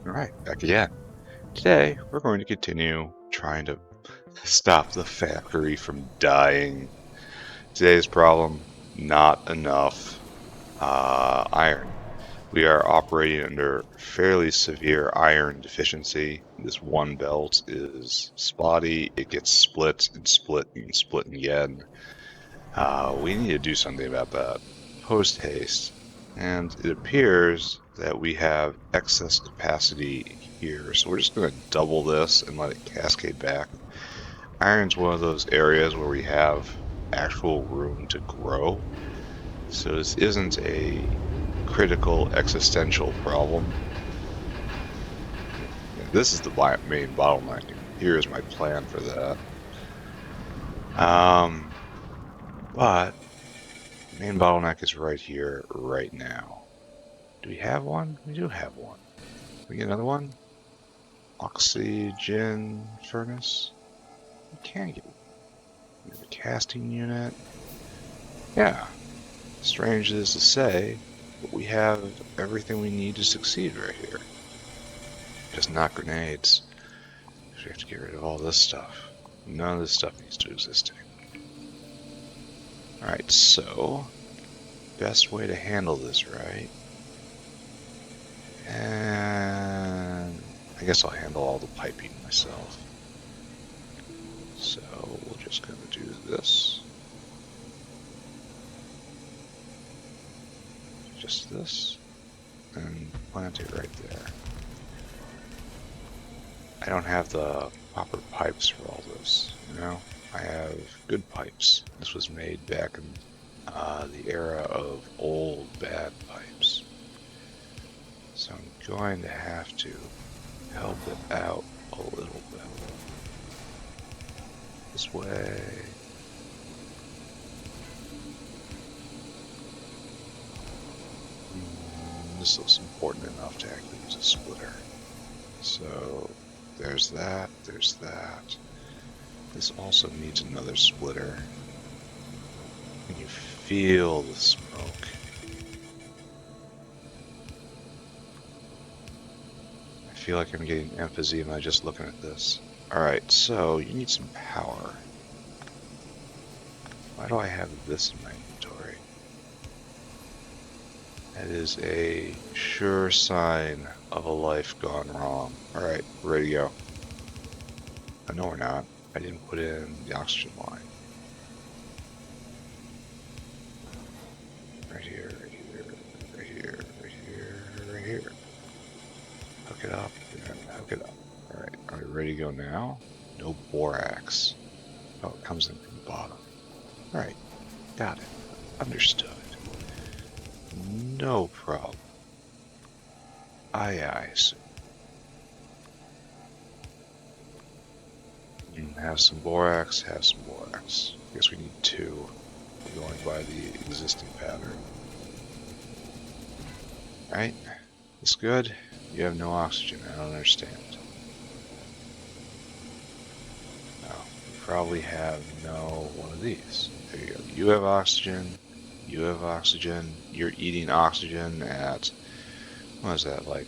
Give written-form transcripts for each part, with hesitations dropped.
Alright, back again. Today, we're going to continue trying to stop the factory from dying. Today's problem, not enough iron. We are operating under fairly severe iron deficiency. This one belt is spotty. It gets split and split and split again. We need to do something about that post haste. And it appears that we have excess capacity here. So we're just going to double this and let it cascade back. Iron's one of those areas where we have actual room to grow. So this isn't a critical existential problem. This is the main bottleneck. Here is my plan for that. But the main bottleneck is right here, right now. Do we have one? We do have one. Can we get another one? Oxygen furnace? We can get a casting unit. Yeah. Strange it is to say, but we have everything we need to succeed right here. Just not grenades. So we have to get rid of all this stuff. None of this stuff needs to exist anymore. Alright, so best way to handle this, right? And I guess I'll handle all the piping myself. So we're just going to do this. Just this. And plant it right there. I don't have the proper pipes for all this, you know? I have good pipes. This was made back in the era of old bad pipes. So I'm going to have to help it out a little bit. This way. This looks important enough to actually use a splitter. So there's that, there's that. This also needs another splitter. Can you feel the smoke? I feel like I'm getting emphysema just looking at this. Alright, so you need some power. Why do I have this in my inventory? That is a sure sign of a life gone wrong. Alright, ready to go. Oh, no, we're not. I didn't put in the oxygen line. Right here, right here, right here, right here, right here. Hook it up, and hook it up. Alright, are we ready to go now? No borax. Oh, it comes in from the bottom. Alright, got it. Understood. No problem. Aye, aye, sir. Have some borax, have some borax. I guess we need two, going by the existing pattern. Right? This good? You have no oxygen, I don't understand. No, you probably have no one of these. There you go. You have oxygen, you have oxygen, you're eating oxygen at, what is that, like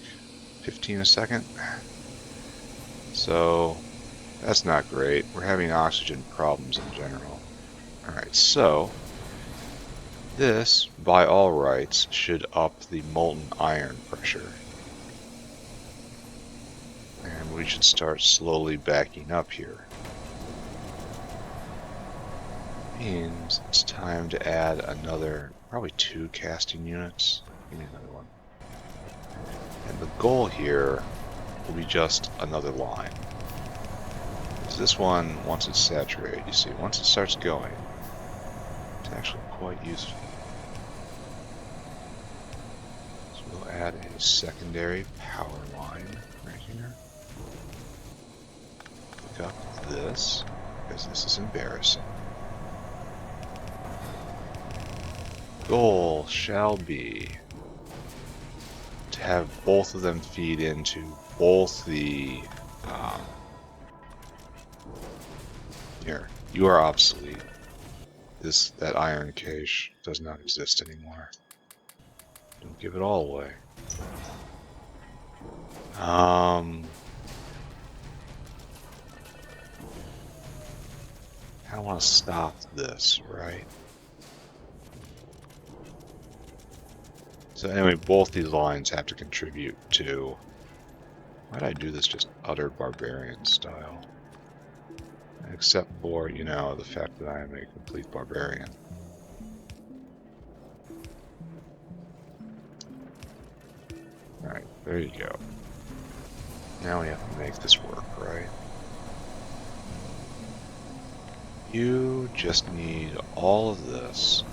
15 a second? So, that's not great. We're having oxygen problems in general. Alright, so this, by all rights, should up the molten iron pressure. And we should start slowly backing up here. Means it's time to add another, probably 2 casting units. Give me another one. And the goal here will be just another line. This one, once it's saturated, you see, once it starts going, it's actually quite useful. So we'll add a secondary power line right here. Pick up this, because this is embarrassing. Goal shall be to have both of them feed into both the here, you are obsolete. That iron cache does not exist anymore. Don't give it all away. I want to stop this, right? So anyway, both these lines have to contribute to... Why did I do this just utter barbarian style? Except for, you know, the fact that I am a complete barbarian. Alright, there you go. Now we have to make this work, right? You just need all of this.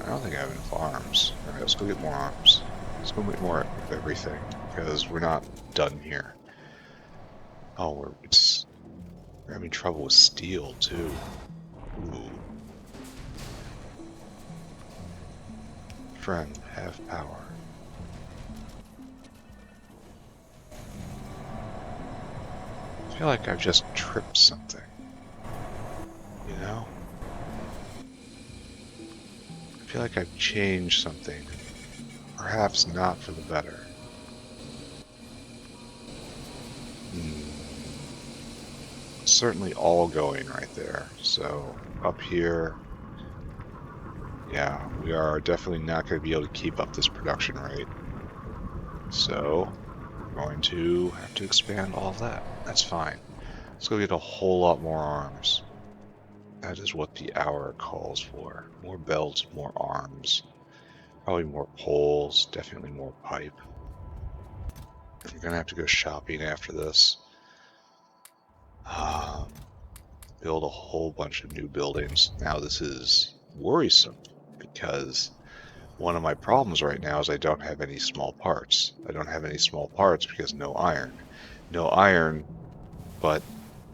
I don't think I have enough arms. Alright, let's go get more arms. Let's go get more of everything, because we're not done here. Oh, we're having trouble with steel, too. Ooh. Friend, have power. I feel like I've just tripped something. You know? I feel like I've changed something. Perhaps not for the better. Certainly all going right there. So, up here... Yeah, we are definitely not going to be able to keep up this production rate. So, we're going to have to expand all of that. That's fine. Let's go get a whole lot more arms. That is what the hour calls for. More belts, more arms. Probably more poles, definitely more pipe. I'm going to have to go shopping after this. Build a whole bunch of new buildings. Now this is worrisome because one of my problems right now is I don't have any small parts. I don't have any small parts because no iron. No iron, but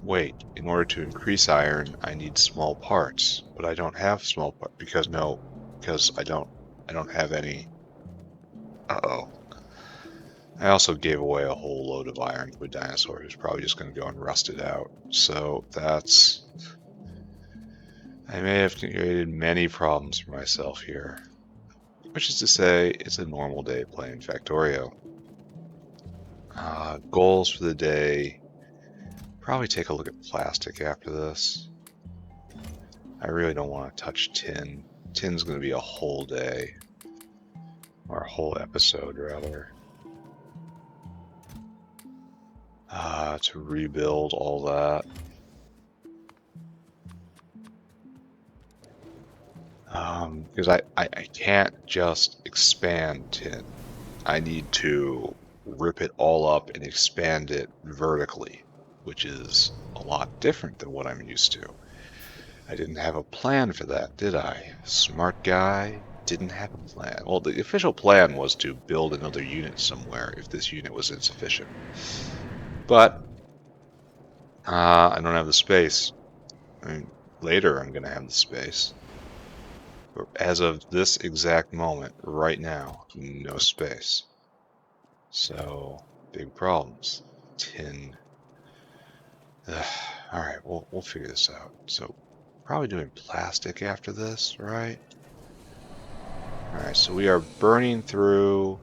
wait, in order to increase iron, I need small parts. But I don't have small parts because I don't have any. Uh-oh. I also gave away a whole load of iron to a dinosaur who's probably just going to go and rust it out. So that's... I may have created many problems for myself here. Which is to say, it's a normal day playing Factorio. Goals for the day. Probably take a look at plastic after this. I really don't want to touch tin. Tin's going to be a whole day. Or a whole episode, rather. To rebuild all that. Because I can't just expand tin. I need to rip it all up and expand it vertically, which is a lot different than what I'm used to. I didn't have a plan for that, did I? Smart guy, didn't have a plan. Well, the official plan was to build another unit somewhere if this unit was insufficient. But I don't have the space. I mean, later I'm going to have the space. But as of this exact moment, right now, no space. So, big problems. Tin. Alright, we'll figure this out. So, probably doing plastic after this, right? Alright, so we are burning through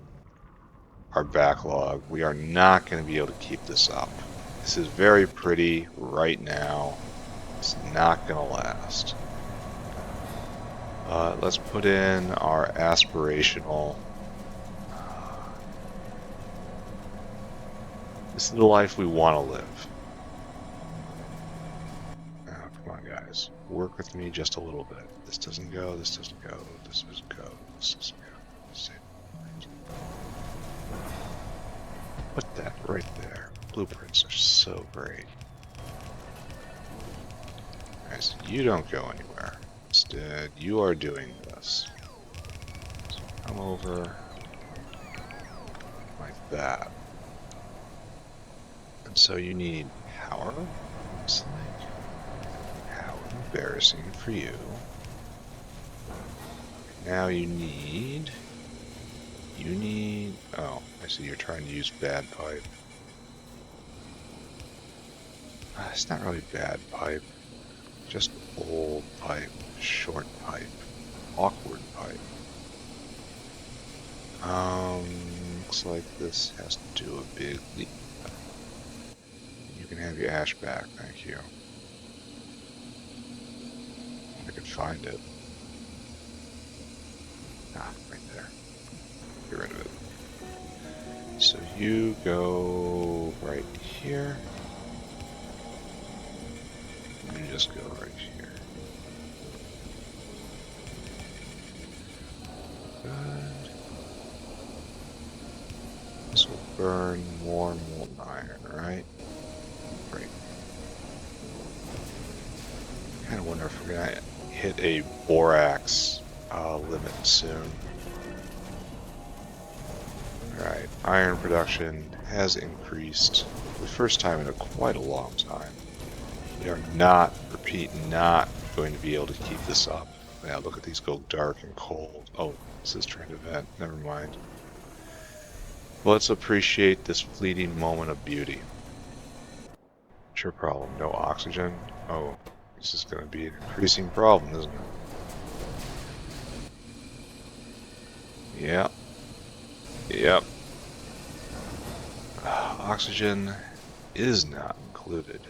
our backlog. We are not going to be able to keep this up. This is very pretty right now. It's not going to last. Let's put in our aspirational... This is the life we want to live. Now, come on, guys. Work with me just a little bit. This doesn't go, this doesn't go, this doesn't go, this doesn't go. Put that right there. Blueprints are so great. Guys, you don't go anywhere. Instead, you are doing this. So come over like that. And so you need power. It's like, how embarrassing for you. Now you need... Oh, I see you're trying to use bad pipe. It's not really bad pipe. Just old pipe, short pipe, awkward pipe. Looks like this has to do a big leap. You can have your ash back, thank you. I could find it. Ah, right there. Get rid of it. So you go right here. You just go right here. Good. This will burn more molten iron, right? Great. Kind of wonder if we're gonna hit a borax limit soon. Alright, iron production has increased for the first time in quite a long time. We are not, repeat, not going to be able to keep this up. Yeah, look at these go dark and cold. Oh, this is trying to vent. Never mind. Let's appreciate this fleeting moment of beauty. What's your problem? No oxygen? Oh, this is going to be an increasing problem, isn't it? Yep. Yep. Oxygen is not included.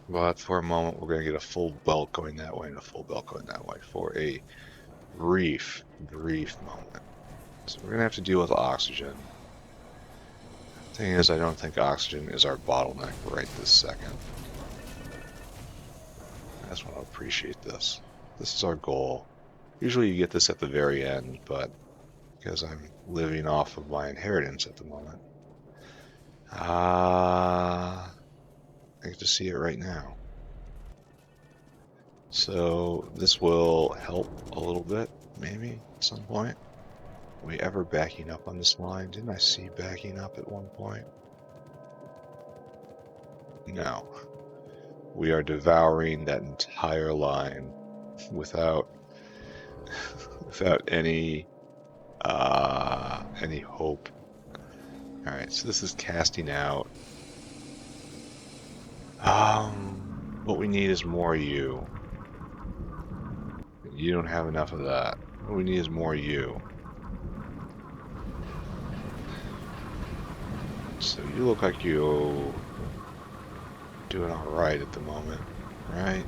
But for a moment, we're going to get a full belt going that way and a full belt going that way for a brief moment. So we're going to have to deal with oxygen. Thing is, I don't think oxygen is our bottleneck right this second. I just want to appreciate this. This is our goal. Usually you get this at the very end, but because I'm living off of my inheritance at the moment, I get to see it right now. So this will help a little bit, maybe, at some point. Are we ever backing up on this line? Didn't I see backing up at one point? No. We are devouring that entire line without any hope. All right, so this is casting out. What we need is more you. You don't have enough of that. What we need is more you. So you look like you're doing all right at the moment, right?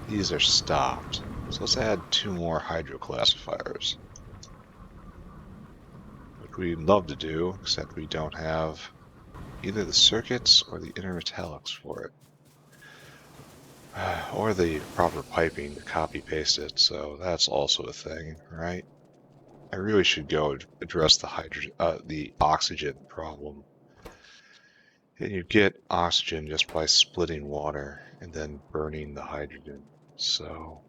These are stopped. So let's add 2 more hydroclassifiers. Which we'd love to do, except we don't have either the circuits or the intermetallics for it. Or the proper piping to copy paste it, so that's also a thing, right? I really should go address the oxygen problem. And you get oxygen just by splitting water and then burning the hydrogen. So,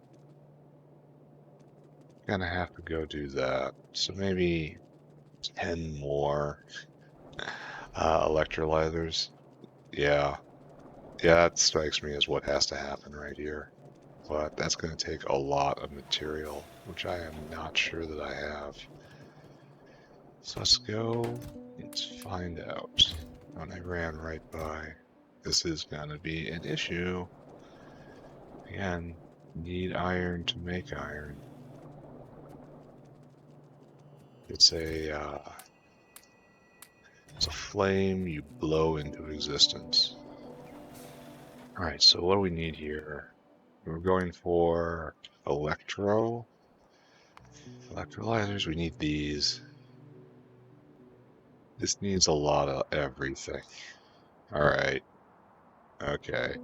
gonna have to go do that. So maybe 10 more electrolyzers. Yeah, that strikes me as what has to happen right here. But that's going to take a lot of material, which I am not sure that I have. So let's go, let's find out. And I ran right by. This is going to be an issue. Again, need iron to make iron. It's a flame you blow into existence. All right, so what do we need here? We're going for electrolyzers. We need these. This needs a lot of everything. All right. Okay.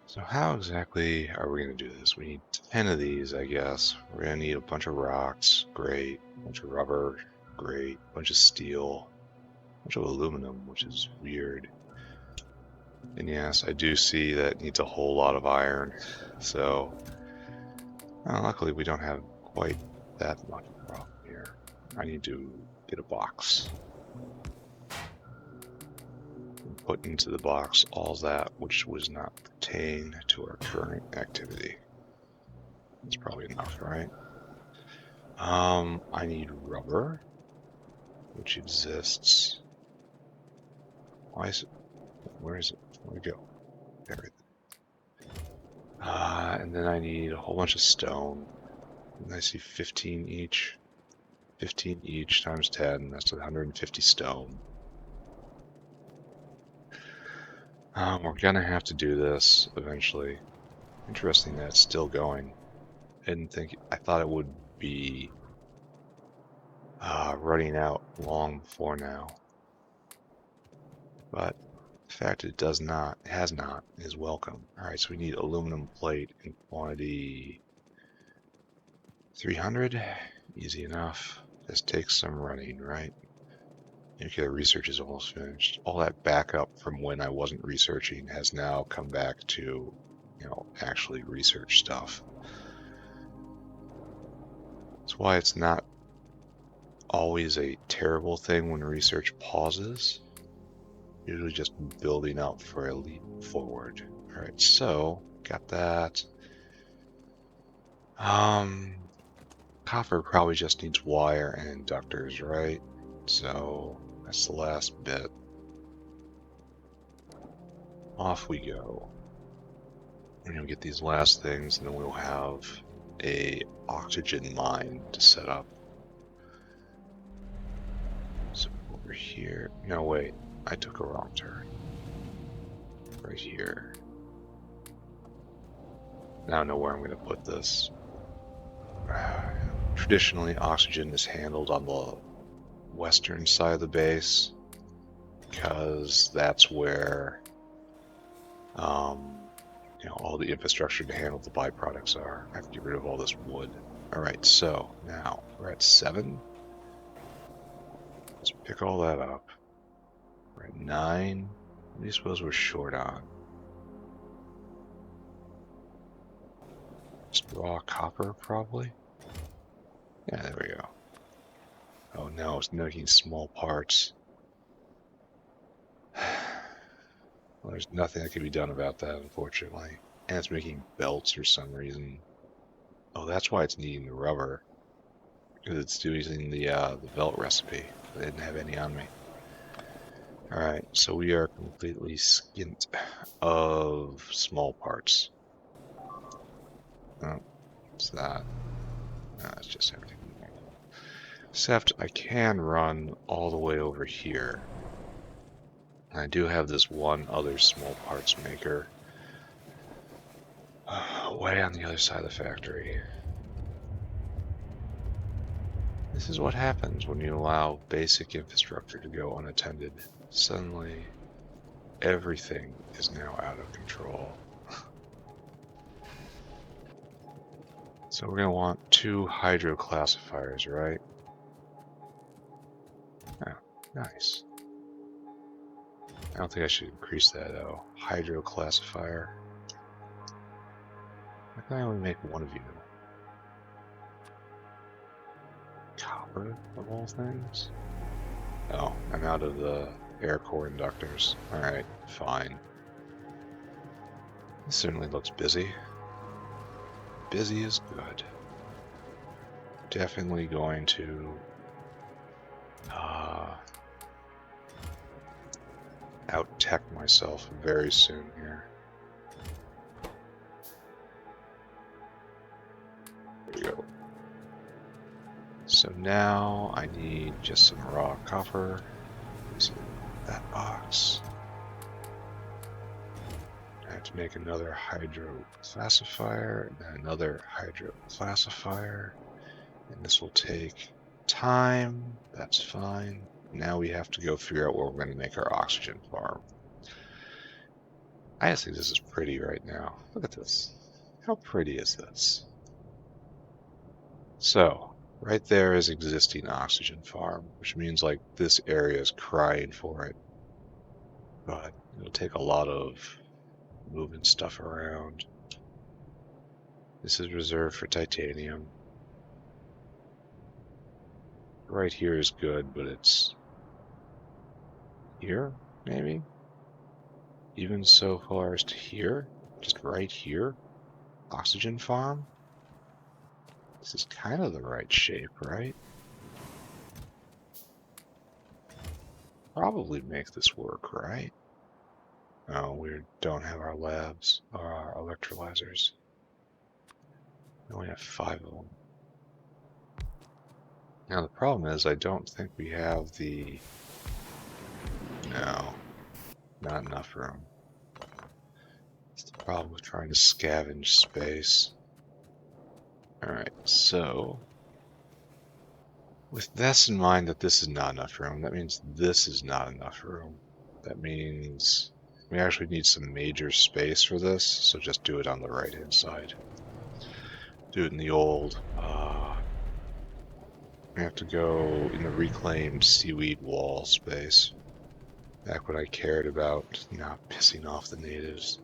So how exactly are we going to do this? We need 10 of these, I guess. We're going to need a bunch of rocks. Great. A bunch of rubber. Great. A bunch of steel. A bunch of aluminum, which is weird. And yes, I do see that it needs a whole lot of iron. So, luckily we don't have quite that much problem here. I need to get a box. Put into the box all that which was not pertain to our current activity. That's probably enough, right? I need rubber, which exists. Why is it? Where is it? Where we go? There it is. And then I need a whole bunch of stone. And I see 15 each. 15 each times 10, that's 150 stone. We're gonna have to do this eventually. Interesting that it's still going. I thought it would be running out long before now. But the fact it has not, is welcome. Alright, so we need aluminum plate in quantity 300. Easy enough. This takes some running, right? Nuclear research is almost finished. All that backup from when I wasn't researching has now come back to, actually research stuff. That's why it's not always a terrible thing when research pauses. Usually just building up for a leap forward. Alright, so, got that. Copper probably just needs wire and inductors, right? So, that's the last bit. Off we go. We're gonna get these last things, and then we'll have a oxygen mine to set up. So over here. No, wait. I took a wrong turn. Right here. Now I know where I'm going to put this. Traditionally, oxygen is handled on the western side of the base, because that's where all the infrastructure to handle the byproducts are. I have to get rid of all this wood. Alright, so now we're at 7. Let's pick all that up. We're at 9. What do you suppose we're short on? Just raw copper, probably? Yeah, there we go. Oh no, it's making small parts. Well, there's nothing that can be done about that, unfortunately. And it's making belts for some reason. Oh, that's why it's needing the rubber. Because it's using the belt recipe. I didn't have any on me. Alright, so we are completely skint of small parts. Oh, what's that? No, it's just everything. Except I can run all the way over here. I do have this one other small parts maker way on the other side of the factory. This is what happens when you allow basic infrastructure to go unattended. Suddenly, everything is now out of control. So we're going to want 2 hydro classifiers, right? Oh, nice. I don't think I should increase that though. Hydro classifier. Why can I only make one of you? Copper, of all things? Oh, I'm out of the air core inductors. Alright, fine. This certainly looks busy. Busy is good. Definitely going to out-tech myself very soon here. There we go. So now I need just some raw copper. So that box. I have to make another hydro classifier, and then another hydro classifier. And this will take time. That's fine. Now we have to go figure out where we're going to make our oxygen farm. I just think this is pretty right now. Look at this. How pretty is this? So, right there is existing oxygen farm, which means like this area is crying for it. But it'll take a lot of moving stuff around. This is reserved for titanium. Right here is good, but it's here, maybe? Even so far as to here? Just right here? Oxygen farm? This is kind of the right shape, right? Probably make this work, right? Oh, we don't have our labs, or our electrolyzers. We only have 5 of them. Now the problem is I don't think we have the... No, not enough room. That's the problem with trying to scavenge space. Alright, so... with this in mind that this is not enough room, that means this is not enough room. That means we actually need some major space for this, so just do it on the right-hand side. Do it in the old... we have to go in the reclaimed seaweed wall space. Back when I cared about not pissing off the natives.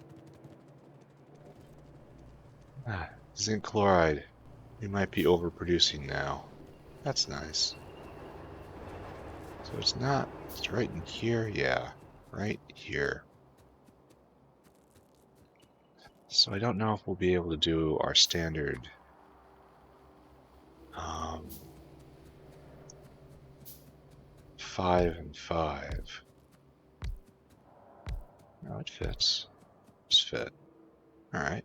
Zinc chloride. We might be overproducing now. That's nice. So it's not, it's right in here? Yeah, right here. So I don't know if we'll be able to do our standard 5 and 5. No, it fits. It's fit. Alright.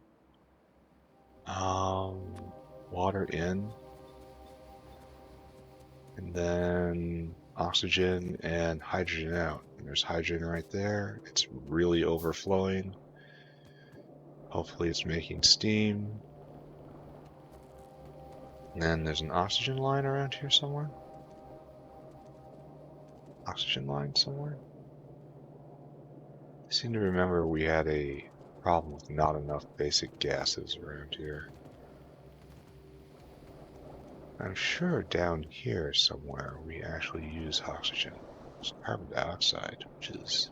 Water in. And then oxygen and hydrogen out. And there's hydrogen right there. It's really overflowing. Hopefully it's making steam. And then there's an oxygen line around here somewhere. Oxygen line somewhere. I seem to remember we had a problem with not enough basic gases around here. I'm sure down here somewhere we actually use oxygen. It's carbon dioxide, which is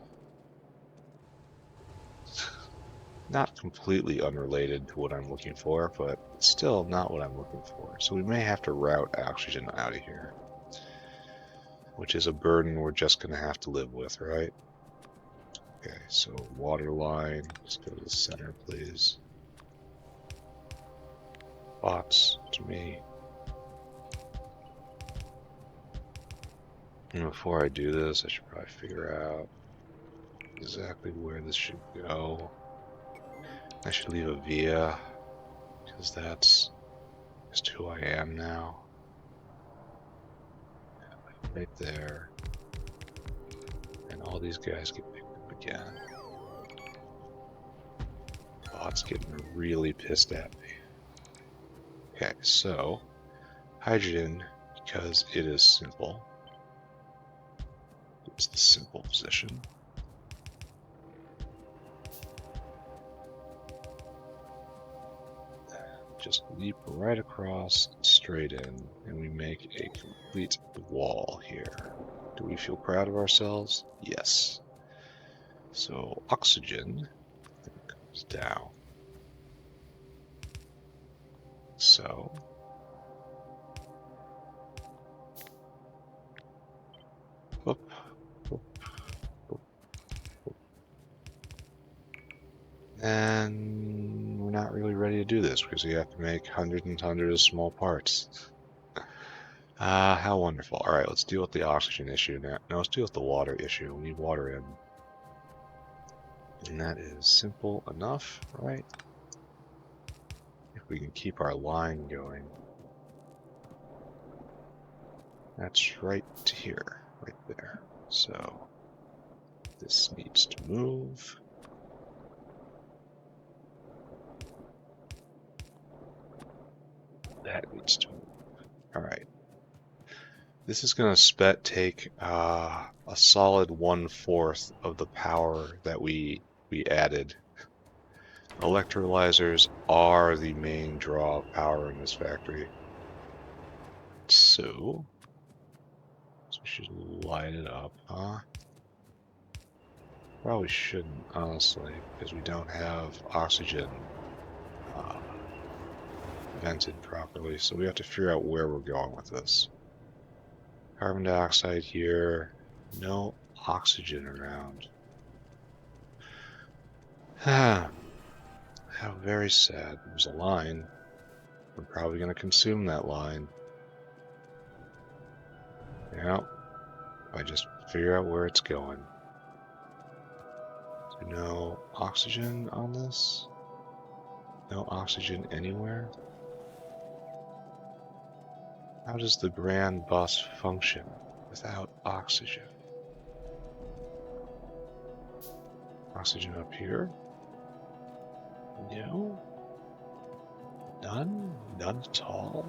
not completely unrelated to what I'm looking for, but still not what I'm looking for. So we may have to route oxygen out of here, which is a burden we're just going to have to live with, right? Okay, so water line, let's go to the center, please. Box to me. And before I do this, I should probably figure out exactly where this should go. I should leave a via, because that's just who I am now. Right there. And all these guys get picked up again. Bot's getting really pissed at me. Okay, so hydrogen, because it is simple. It's the simple position. Just leap right across, straight in, and we make a complete wall here. Do we feel proud of ourselves? Yes. So oxygen comes down. So whoop, whoop, whoop, whoop. And we're not really ready to do this because we have to make hundreds and hundreds of small parts. How wonderful. Alright, let's deal with the oxygen issue now. No, let's deal with the water issue. We need water in. And that is simple enough, right? If we can keep our line going. That's right here, right there. So this needs to move. That needs to move. Alright. This is going to take a solid 1/4 of the power that we added. Electrolyzers are the main draw of power in this factory. So we should light it up, huh? Probably shouldn't, honestly, because we don't have oxygen vented properly, so we have to figure out where we're going with this. Carbon dioxide here, no oxygen around. How very sad. There's a line. We're probably going to consume that line. Yeah, if I just figure out where it's going. So no oxygen on this? No oxygen anywhere? How does the grand bus function without oxygen? Oxygen up here? No. None? None at all?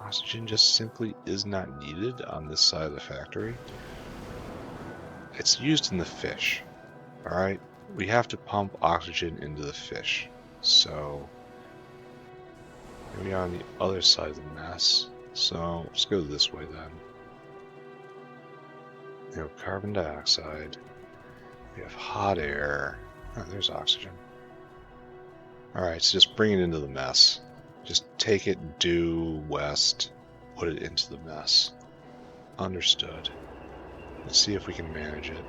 Oxygen just simply is not needed on this side of the factory. It's used in the fish, alright? We have to pump oxygen into the fish. So, here we are on the other side of the mess. So, let's go this way then. We have carbon dioxide. We have hot air. Oh, there's oxygen. Alright, so just bring it into the mess. Just take it due west, put it into the mess. Understood. Let's see if we can manage it.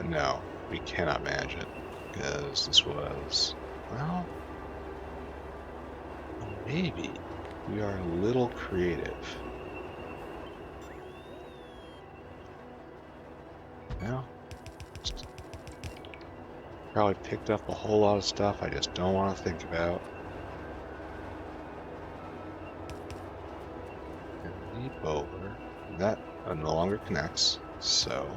No, we cannot manage it, because this was, well, maybe we are a little creative. No? Probably picked up a whole lot of stuff I just don't want to think about. And leap over. That no longer connects, so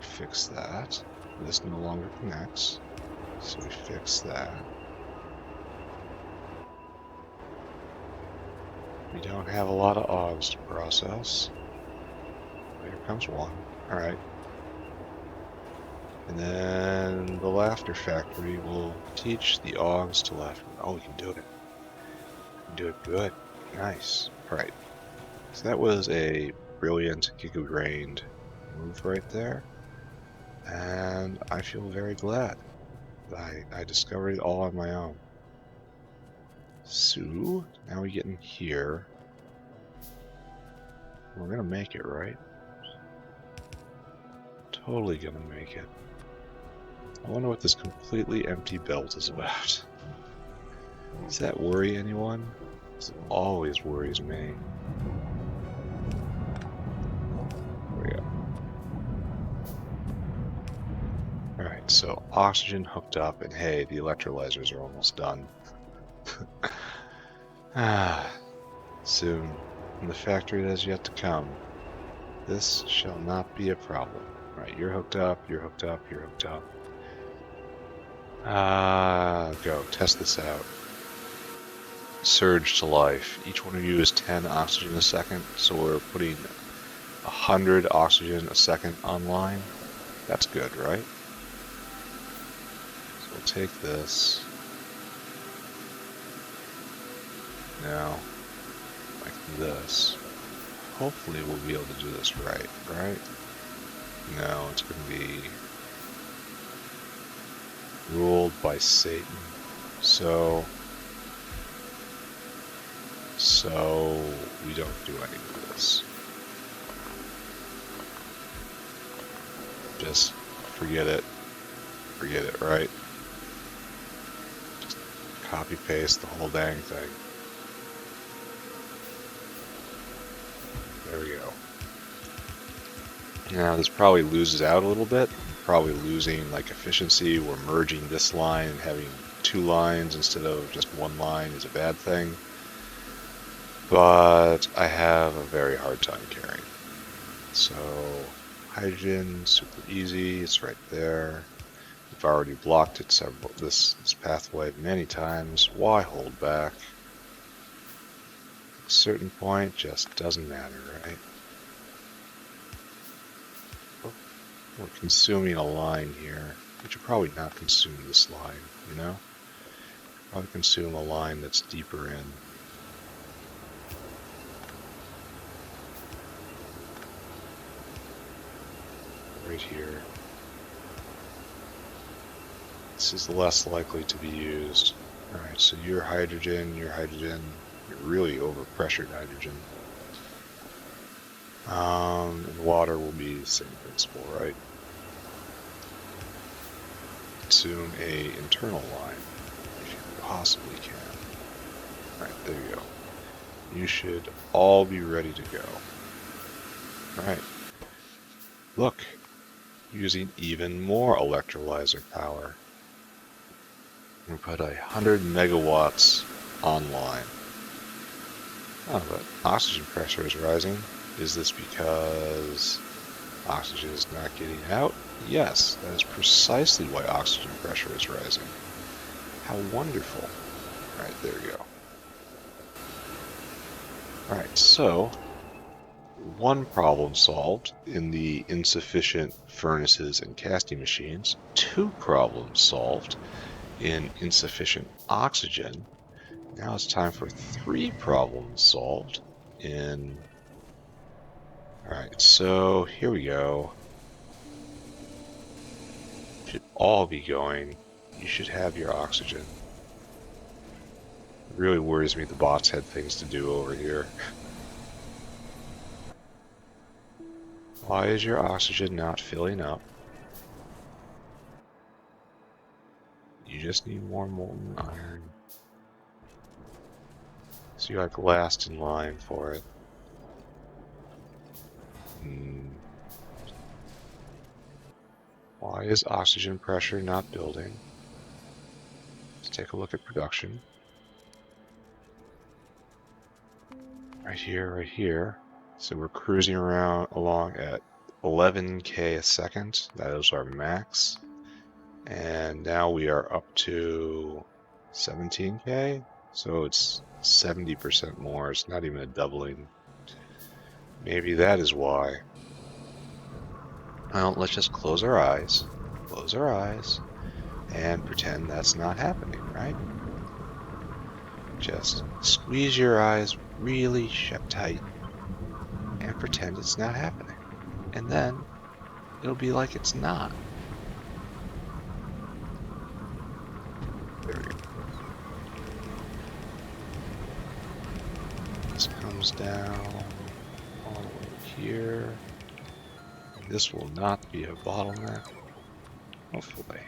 fix that. This no longer connects, so we fix that. We don't have a lot of augs to process. Here comes one. Alright. And then the laughter factory will teach the augs to laugh. Oh, we can do it. We can do it good. Nice. Alright. So that was a brilliant giga-brained move right there. And I feel very glad that I discovered it all on my own. So, now we get in here. We're gonna make it, right? Totally gonna make it. I wonder what this completely empty belt is about. Does that worry anyone? It always worries me. There we go. Alright, so oxygen hooked up, and hey, the electrolyzers are almost done. Soon, in the factory that is yet to come, this shall not be a problem. Right, you're hooked up, you're hooked up, you're hooked up. Go, test this out. Surge to life. Each one of you is 10 oxygen a second, so we're putting 100 oxygen a second online. That's good, right? So we'll take this. Now, like this. Hopefully we'll be able to do this right? No, it's going to be ruled by Satan. So we don't do any of this. Just forget it, right? Just copy paste the whole dang thing. There we go. Now this probably loses out a little bit. Probably losing like efficiency. We're merging this line and having two lines instead of just one line is a bad thing. But I have a very hard time carrying. So hydrogen, super easy. It's right there. We've already blocked it this pathway many times. Why hold back? At a certain point, just doesn't matter, right? We're consuming a line here. We should probably not consume this line, you know? Probably consume a line that's deeper in. Right here. This is less likely to be used. Alright, so your hydrogen, you're really overpressured hydrogen. And water will be the same principle, right? Consume a internal line, if you possibly can. Alright, there you go. You should all be ready to go. Alright. Look, using even more electrolyzer power. We put 100 megawatts online. Oh, but oxygen pressure is rising. Is this because oxygen is not getting out? Yes, that is precisely why oxygen pressure is rising. How wonderful. Alright, there we go. Alright, so one problem solved in the insufficient furnaces and casting machines. Two problems solved in insufficient oxygen. Now it's time for three problems solved in... Alright, so here we go. Should all be going. You should have your oxygen. It really worries me the bots had things to do over here. Why is your oxygen not filling up? You just need more molten iron. So you like last in line for it. Why is oxygen pressure not building? Let's take a look at production. Right here, right here. So we're cruising around along at 11K a second. That is our max. And now we are up to 17K. So it's 70% more. It's not even a doubling. Maybe that is why. Well, let's just close our eyes, and pretend that's not happening, right? Just squeeze your eyes really shut tight and pretend it's not happening. And then it'll be like it's not. There we go. This comes down all the way here. This will not be a bottleneck, hopefully.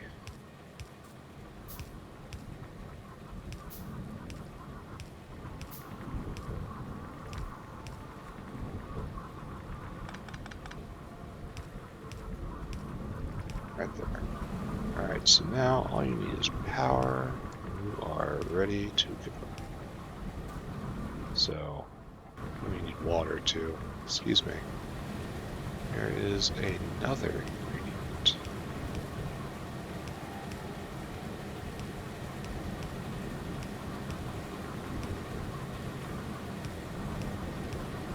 Right there. Alright, so now all you need is power. You are ready to go. So, we need water too. Excuse me. There is another ingredient.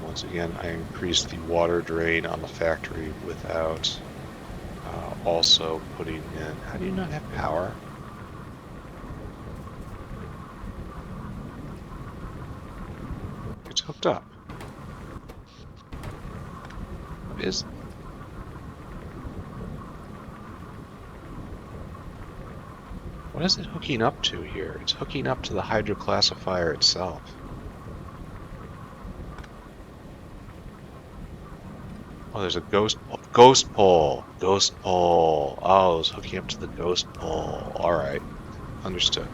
Once again, I increased the water drain on the factory without also putting in... How do you not have power? It's hooked up. What is... What is it hooking up to here? It's hooking up to the hydroclassifier itself. Oh, there's a ghost pole. Ghost pole. Oh, it's hooking up to the ghost pole. Alright. Understood.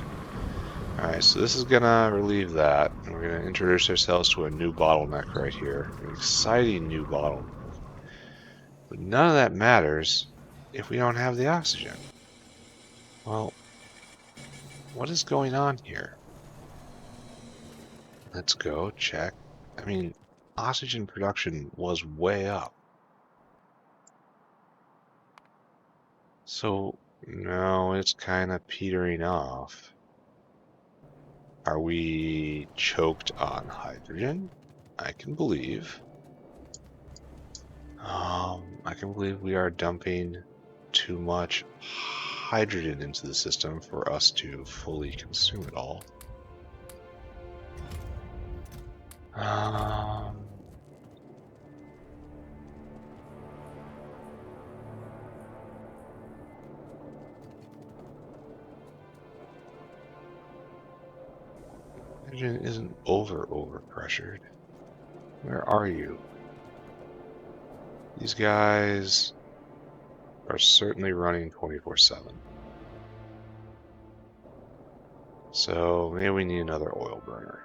Alright, so this is gonna relieve that. And we're gonna introduce ourselves to a new bottleneck right here. An exciting new bottleneck. But none of that matters if we don't have the oxygen. Well, what is going on here? Let's go check. I mean, oxygen production was way up. So, no, it's kind of petering off. Are we choked on hydrogen? I can believe. I can believe we are dumping too much hydrogen into the system for us to fully consume it all. Hydrogen isn't overpressured. Where are you? These guys are certainly running 24/7. So maybe we need another oil burner.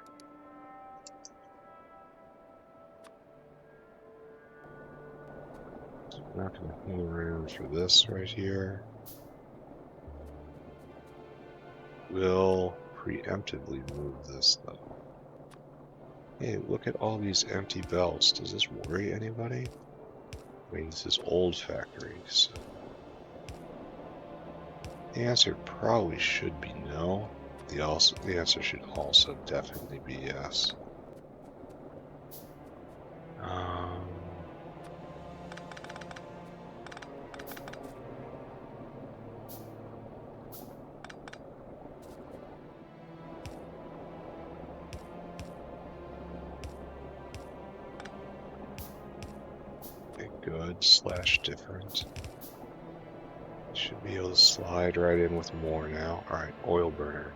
Not going to have room for this right here. will preemptively move this, though. Hey, look at all these empty belts. Does this worry anybody? I mean, this is old factory, so... The answer probably should be no. The answer should also definitely be yes. Okay, good / different. Should be able to slide right in with more now. Alright, oil burner.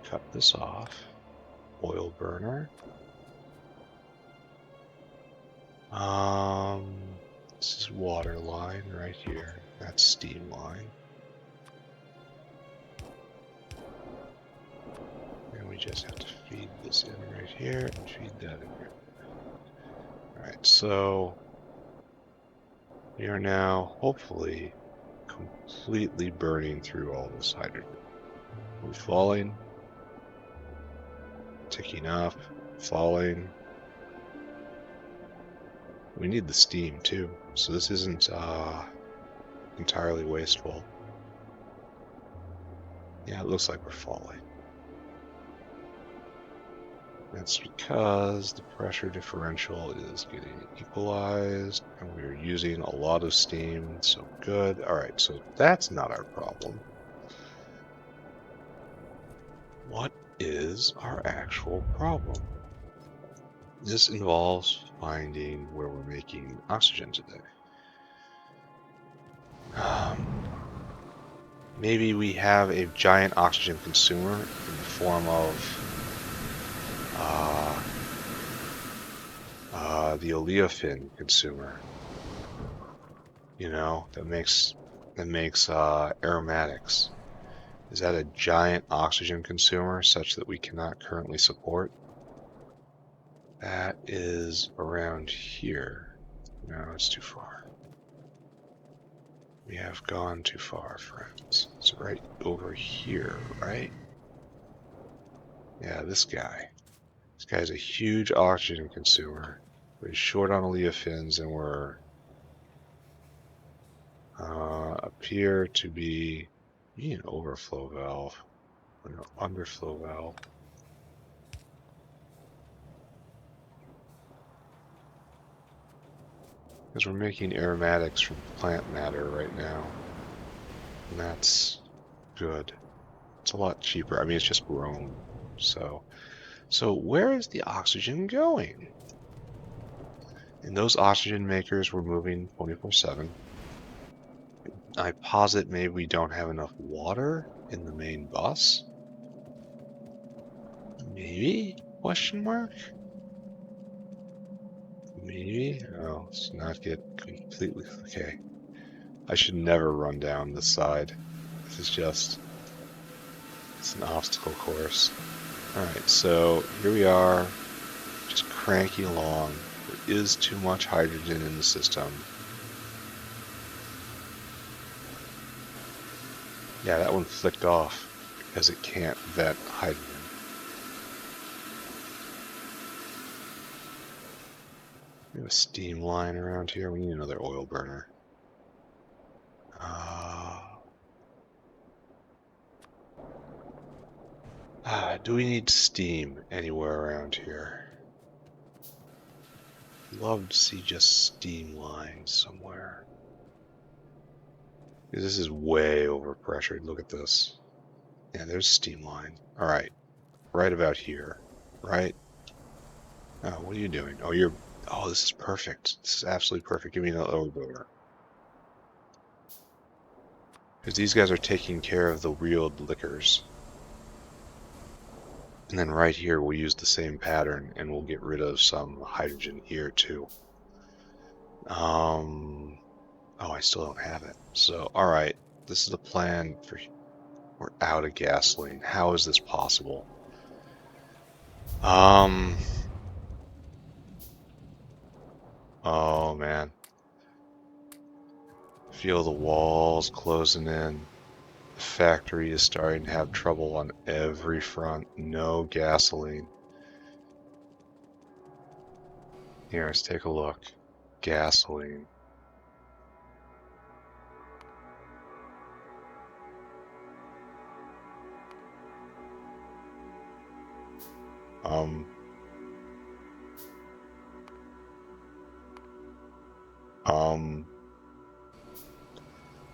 Cut this off. Oil burner. This is water line right here. That's steam line. And we just have to feed this in right here and feed that in here. Alright, so we are now hopefully completely burning through all this hydrogen. We're falling. Ticking up. Falling. We need the steam too, so this isn't entirely wasteful. Yeah, it looks like we're falling. That's because the pressure differential is getting equalized, and we're using a lot of steam, so good. Alright, so that's not our problem. What is our actual problem? This involves finding where we're making oxygen today. Maybe we have a giant oxygen consumer in the form of the oleophyn consumer. You know, that makes aromatics. Is that a giant oxygen consumer such that we cannot currently support? That is around here. No, it's too far. We have gone too far, friends. It's right over here, right? Yeah, this guy. This guy's a huge oxygen consumer. We're short on oleophins, and we're appear to be an overflow valve or an underflow valve. Because we're making aromatics from plant matter right now. And that's good. It's a lot cheaper. I mean, it's just grown. So where is the oxygen going? And those oxygen makers were moving 24/7. I posit maybe we don't have enough water in the main bus. Maybe? Question mark? Maybe? Oh, let's not get completely... Okay. I should never run down this side. This is just... It's an obstacle course. Alright, so here we are, just cranking along. There is too much hydrogen in the system. Yeah, that one flicked off because it can't vent hydrogen. We have a steam line around here. We need another oil burner. Do we need steam anywhere around here? Love to see just steam lines somewhere. This is way overpressured. Look at this. Yeah, there's steam line. Alright. Right about here. Right? Oh, what are you doing? Oh, you're... Oh, this is perfect. This is absolutely perfect. Give me another oil burner. Because these guys are taking care of the real liquors. And then right here we'll use the same pattern and we'll get rid of some hydrogen here too. Oh, I still don't have it. So, alright. This is the plan for... We're out of gasoline. How is this possible? Oh man. Feel the walls closing in. The factory is starting to have trouble on every front. No gasoline. Here, let's take a look. Gasoline.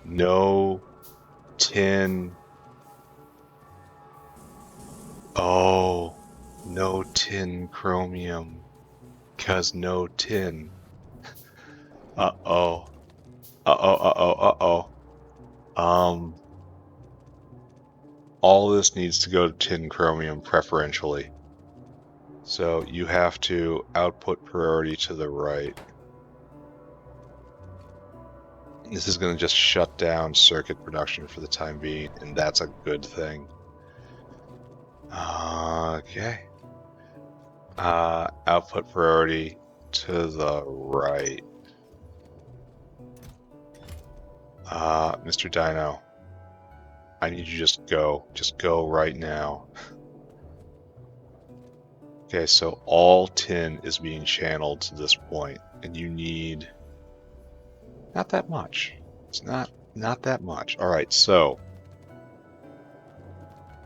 No tin. Oh, no tin chromium. 'Cause no tin. Uh-oh. Uh-oh, uh-oh, uh-oh. All this needs to go to tin chromium preferentially. So you have to output priority to the right. This is going to just shut down circuit production for the time being, and that's a good thing. Okay. Output priority to the right. Mr. Dino, I need you to just go. Just go right now. Okay, so all tin is being channeled to this point, and you need not that much. It's not that much. All right, so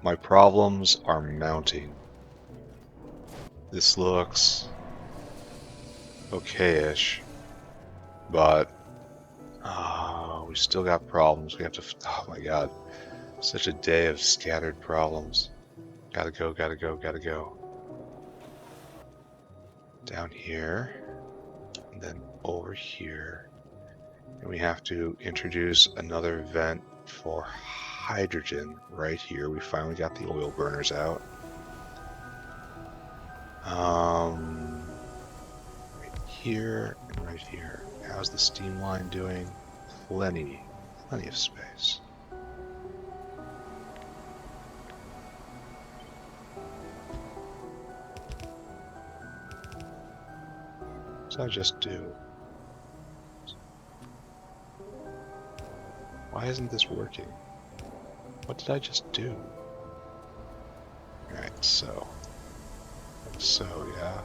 my problems are mounting. This looks okay-ish, but we still got problems. We have to. Oh my God, such a day of scattered problems. Gotta go. Gotta go. Gotta go. Down here, and then over here. And we have to introduce another vent for hydrogen right here. We finally got the oil burners out. Right here and right here. How's the steam line doing? Plenty of space. So I just do. Why isn't this working? What did I just do? Alright, so yeah.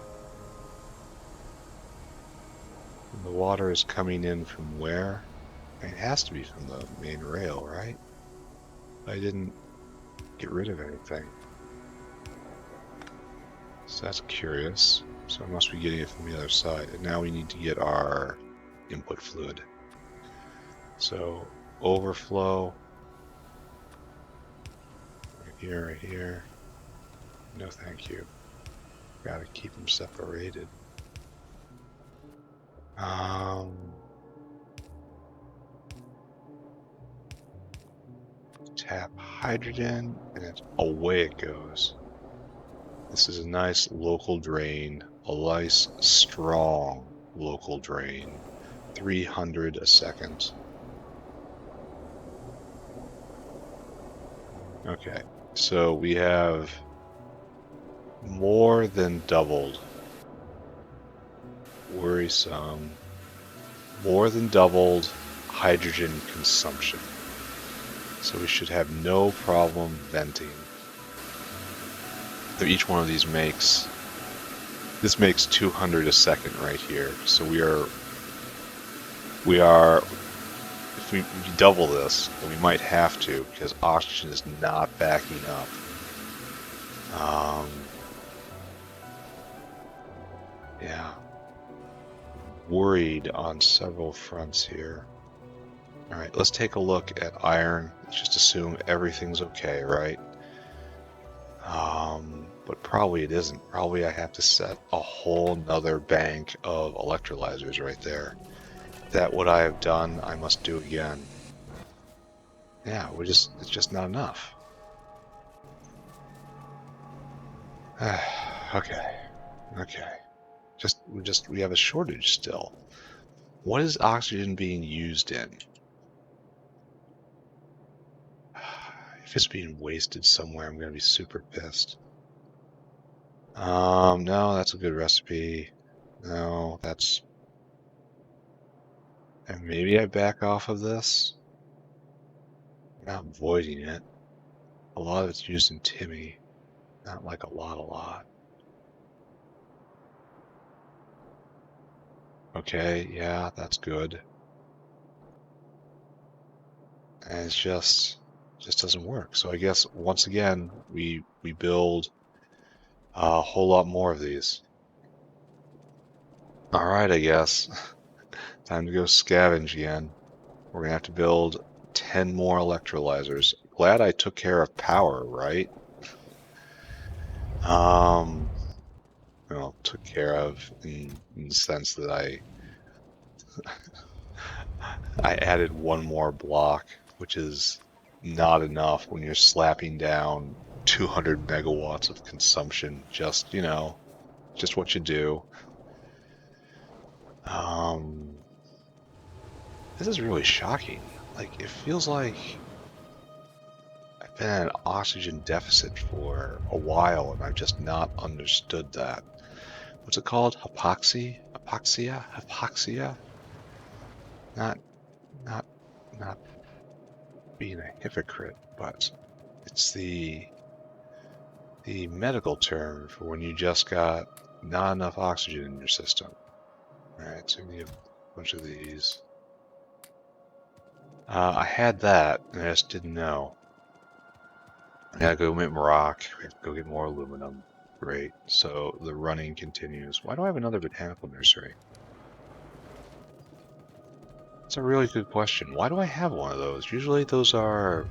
And the water is coming in from where? It has to be from the main rail, right? I didn't get rid of anything. So that's curious. So I must be getting it from the other side. And now we need to get our input fluid. So overflow. Right here. No thank you. Gotta keep them separated. Tap hydrogen, and it's away it goes. This is a nice local drain, a nice strong local drain. 300 a second. Okay, so we have more than doubled. Worrisome. More than doubled hydrogen consumption. So we should have no problem venting. Each one of these makes 200 a second right here. So we are if we double this, then we might have to, because oxygen is not backing up. Yeah. Worried on several fronts here. Alright, let's take a look at iron. Let's just assume everything's okay, right? But probably it isn't. Probably I have to set a whole nother bank of electrolyzers right there. That what I have done, I must do again. Yeah, it's just not enough. Okay. We have a shortage still. What is oxygen being used in? If it's being wasted somewhere, I'm gonna be super pissed. No, that's a good recipe. No, that's... And maybe I back off of this? not voiding it. A lot of it's used in Timmy, not like a lot. Okay, yeah, that's good. And it's just doesn't work. So I guess once again we build a whole lot more of these. All right, I guess time to go scavenge again. We're gonna have to build 10 more electrolyzers. Glad I took care of power, right? Well, took care of in the sense that I added one more block, which is not enough when you're slapping down 200 megawatts of consumption. Just, just what you do. This is really shocking. Like, it feels like I've been in an oxygen deficit for a while and I've just not understood that. What's it called? Hypoxia? Hypoxia? Not being a hypocrite, but it's the medical term for when you just got not enough oxygen in your system. Alright, so we need a bunch of these. I had that, and I just didn't know. I gotta go get rock, we have to go get more aluminum. Great, so the running continues. Why do I have another botanical nursery? That's a really good question. Why do I have one of those? Usually those are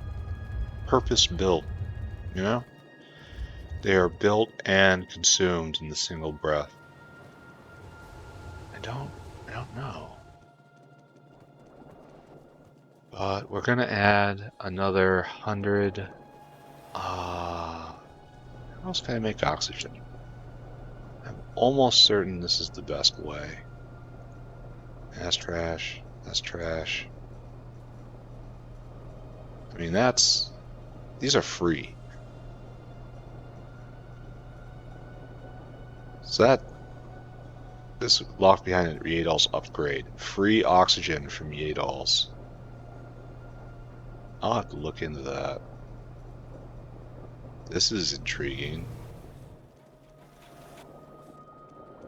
purpose-built, you know? They are built and consumed in the single breath. I don't know. But we're gonna add another 100. How else can I make oxygen? I'm almost certain this is the best way. That's trash. That's trash. I mean, these are free. So this locked behind it, Yadal's upgrade. Free oxygen from Yadal's. I'll have to look into that. This is intriguing.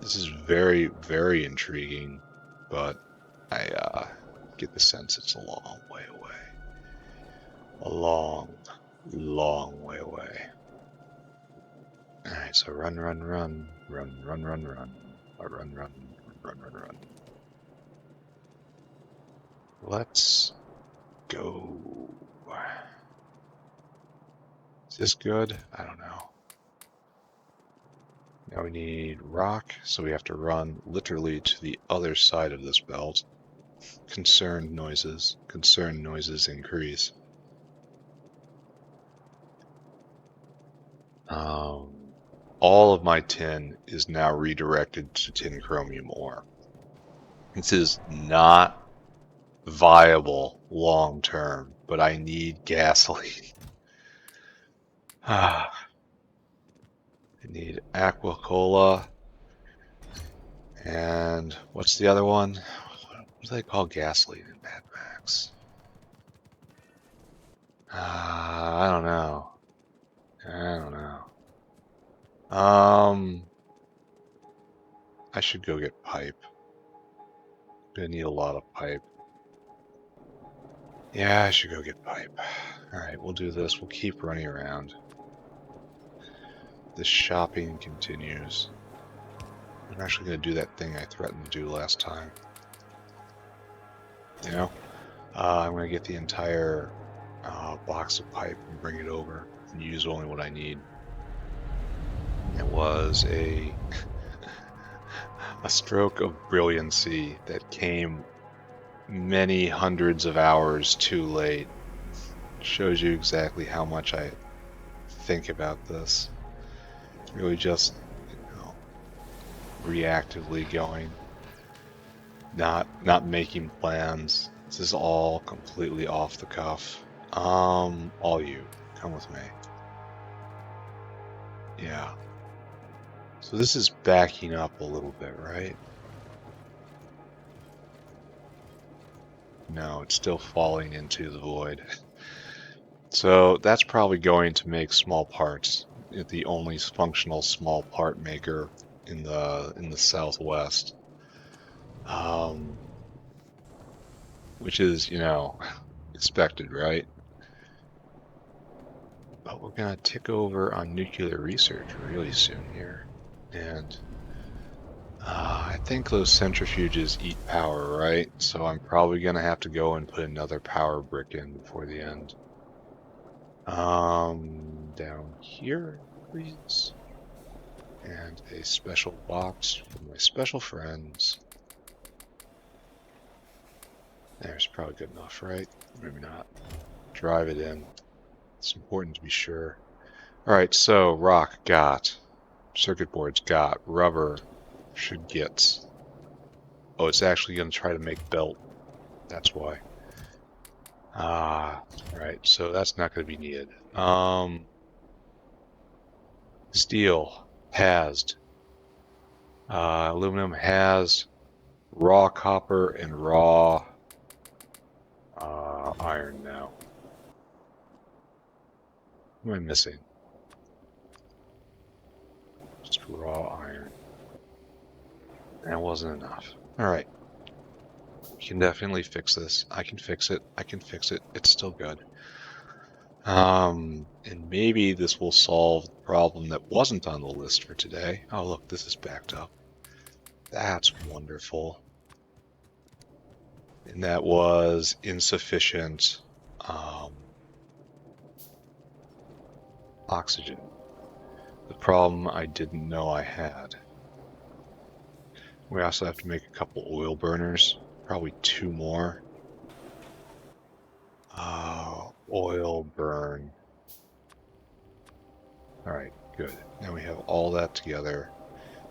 This is very, very intriguing, but I get the sense it's a long way away. A long way away. Alright, so run. Let's go. Is this good? I don't know. Now we need rock, so we have to run literally to the other side of this belt. Concerned noises increase. All of my tin is now redirected to tin chromium ore. This is not viable long term, but I need gasoline. I need aqua cola. And what's the other one? What do they call gasoline in Mad Max? I don't know. I should go get pipe. Gonna need a lot of pipe. Yeah, I should go get pipe. Alright, we'll do this. We'll keep running around. The shopping continues. I'm actually gonna do that thing I threatened to do last time. You know? I'm gonna get the entire box of pipe and bring it over and use only what I need. It was a stroke of brilliancy that came many hundreds of hours too late. Shows you exactly how much I think about this. Really just, reactively going, not making plans. This is all completely off the cuff. All you, come with me. Yeah. So this is backing up a little bit, right? No, it's still falling into the void. So that's probably going to make small parts. The only functional small part maker in the Southwest, which is, you know, expected, right? But we're gonna tick over on nuclear research really soon here, and I think those centrifuges eat power, right? So I'm probably gonna have to go and put another power brick in before the end. Down here, please. And a special box for my special friends. There's probably good enough, right? Maybe not. Drive it in. It's important to be sure. Alright, so rock got. Circuit boards got. Rubber should get. Oh, it's actually going to try to make belt. That's why. Right, so that's not going to be needed. Steel has. Aluminum has. Raw copper and raw iron now. What am I missing? Just raw iron. That wasn't enough. Alright. We can definitely fix this. I can fix it. I can fix it. It's still good. And maybe this will solve the problem that wasn't on the list for today. Oh, look, this is backed up. That's wonderful. And that was insufficient oxygen. The problem I didn't know I had. We also have to make a couple oil burners, probably 2 more. Oil burn. Alright, good. Now we have all that together.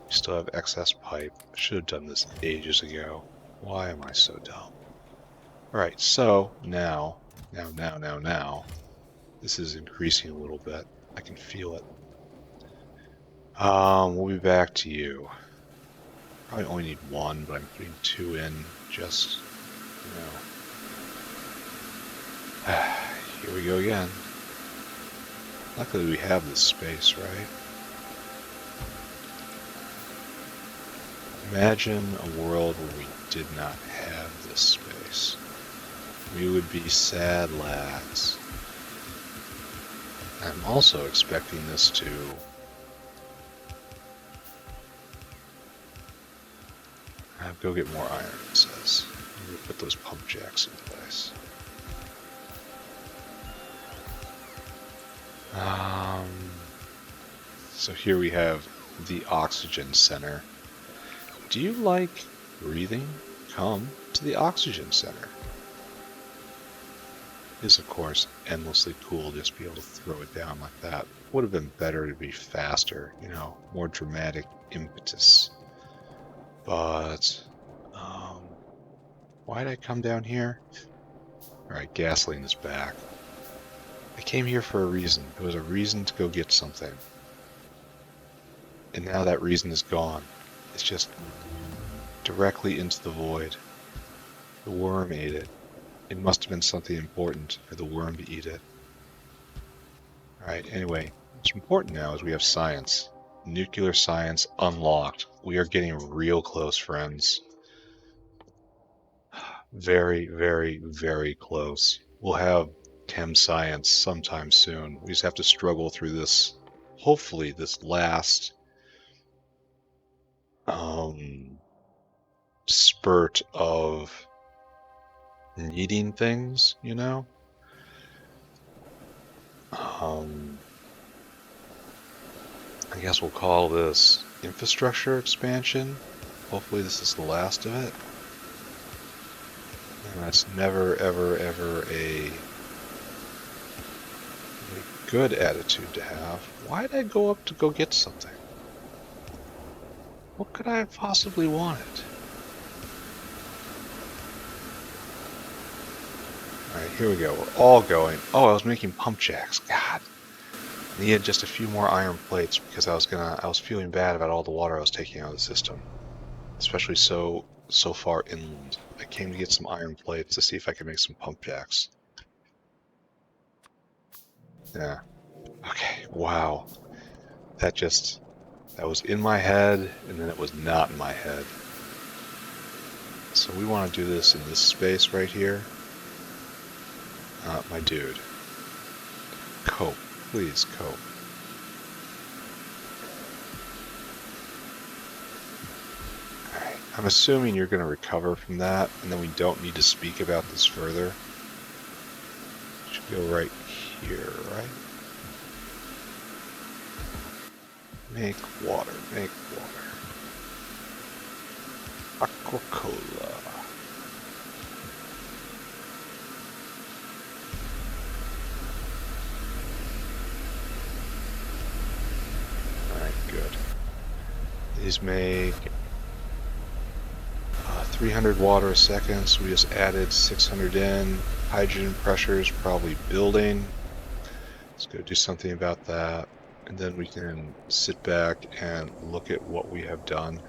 We still have excess pipe. Should have done this ages ago. Why am I so dumb? Alright, so now, this is increasing a little bit. I can feel it. We'll be back to you. Probably only need 1, but I'm putting 2 in just, you know. Here we go again. Luckily we have this space, right? Imagine a world where we did not have this space. We would be sad lads. I'm also expecting this to go get more iron, it says. I'm going to put those pump jacks in place. So here we have the oxygen center. Do you like breathing? Come to the oxygen center. It is, of course, endlessly cool just to be able to throw it down like that. Would have been better to be faster, you know, more dramatic impetus. But, why did I come down here? Alright, gasoline is back. I came here for a reason. It was a reason to go get something. And now that reason is gone. It's just directly into the void. The worm ate it. It must have been something important for the worm to eat it. Alright, anyway, what's important now is we have science. Nuclear science unlocked. We are getting real close, friends. Very, very, very close. We'll have chem science sometime soon. We just have to struggle through this, hopefully this last spurt of needing things, you know? I guess we'll call this infrastructure expansion. Hopefully this is the last of it. And that's never, ever, ever a good attitude to have. Why did I go up to go get something? What could I have possibly wanted? Alright, here we go. We're all going. Oh, I was making pump jacks. God. I needed just a few more iron plates because I was feeling bad about all the water I was taking out of the system. Especially so far inland. I came to get some iron plates to see if I could make some pump jacks. Yeah. Okay, wow. That was in my head, and then it was not in my head. So we want to do this in this space right here. My dude. Cope. Please, cope. Alright, I'm assuming you're going to recover from that, and then we don't need to speak about this further. Should go right here, right? Make water, make water. Aquacola. Alright, good. These make 300 water a second, so we just added 600 in. Hydrogen pressure is probably building. Let's go do something about that. And then we can sit back and look at what we have done.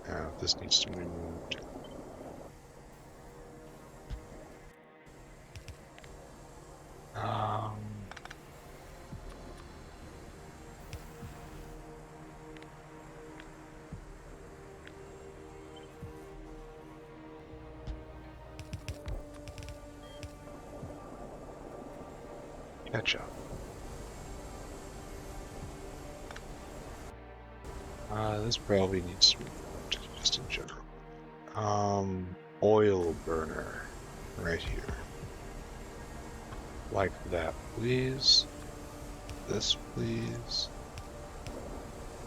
Now, this needs to be moved. Catch up. This probably needs to be moved, just in general. Oil burner, right here. Like that, please. This, please.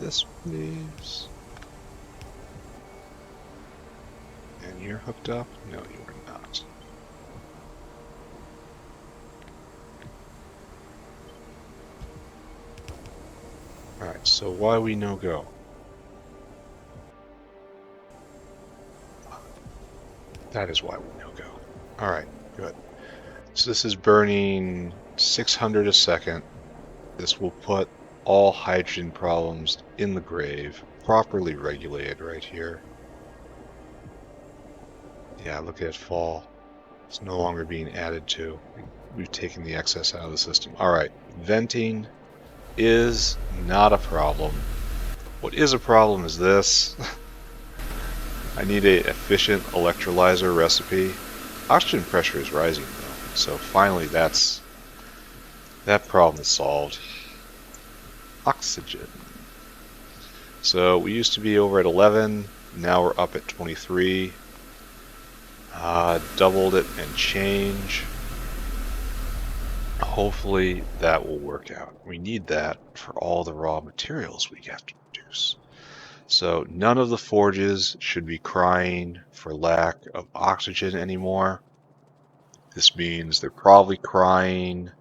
This, please. And you're hooked up? No, you are not. Alright, so why we no go? That is why we no go. Alright, good. So this is burning 600 a second. This will put all hydrogen problems in the grave, properly regulated right here. Yeah, look at it fall. It's no longer being added to. We've taken the excess out of the system. Alright, venting is not a problem. What is a problem is this. I need an efficient electrolyzer recipe. Oxygen pressure is rising though, so finally that problem is solved. Oxygen. So we used to be over at 11, now we're up at 23. Doubled it and change. Hopefully that will work out. We need that for all the raw materials we have to produce. So none of the forges should be crying for lack of oxygen anymore. This means they're probably crying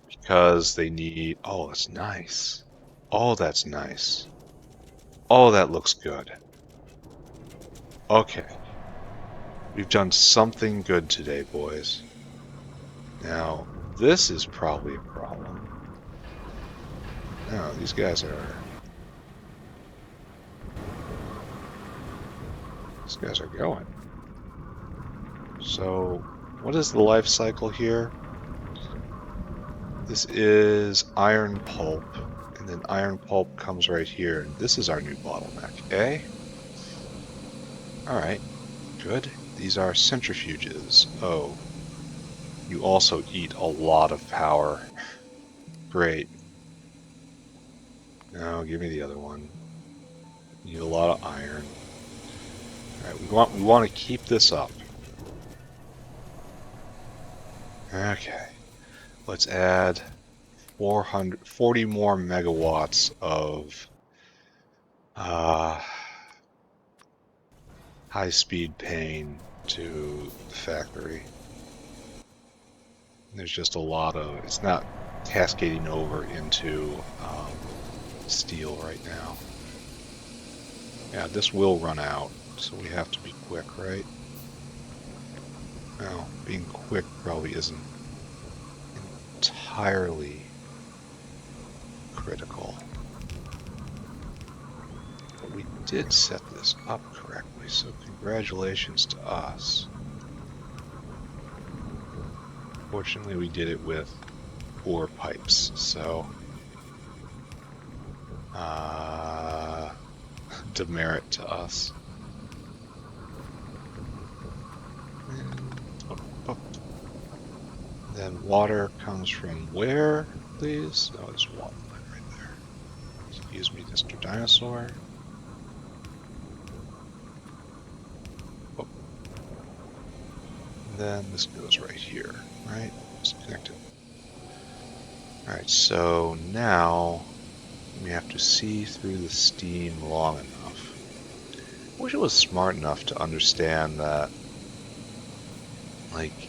because they need... Oh, that's nice. Oh, that's nice. Oh, that looks good. Okay. We've done something good today, boys. Now, this is probably a problem. No, these guys are going. So, what is the life cycle here? This is iron pulp, and then iron pulp comes right here. This is our new bottleneck, eh? Alright, good. These are centrifuges. Oh, you also eat a lot of power. Great. Now, give me the other one. You need a lot of iron. Alright, we want to keep this up. Okay. Let's add 40 more megawatts of high-speed pain to the factory. There's just a lot of... It's not cascading over into steel right now. Yeah, this will run out, so we have to be quick, right? Well, being quick probably isn't entirely critical. But we did set this up correctly, so congratulations to us. Fortunately, we did it with or pipes, so demerit to us. Then water comes from where, please? Oh, there's water line right there. Excuse me, Mr. Dinosaur. Oh. And then this goes right here, right? It's connected. Alright, so now we have to see through the steam long enough. I wish it was smart enough to understand that, like,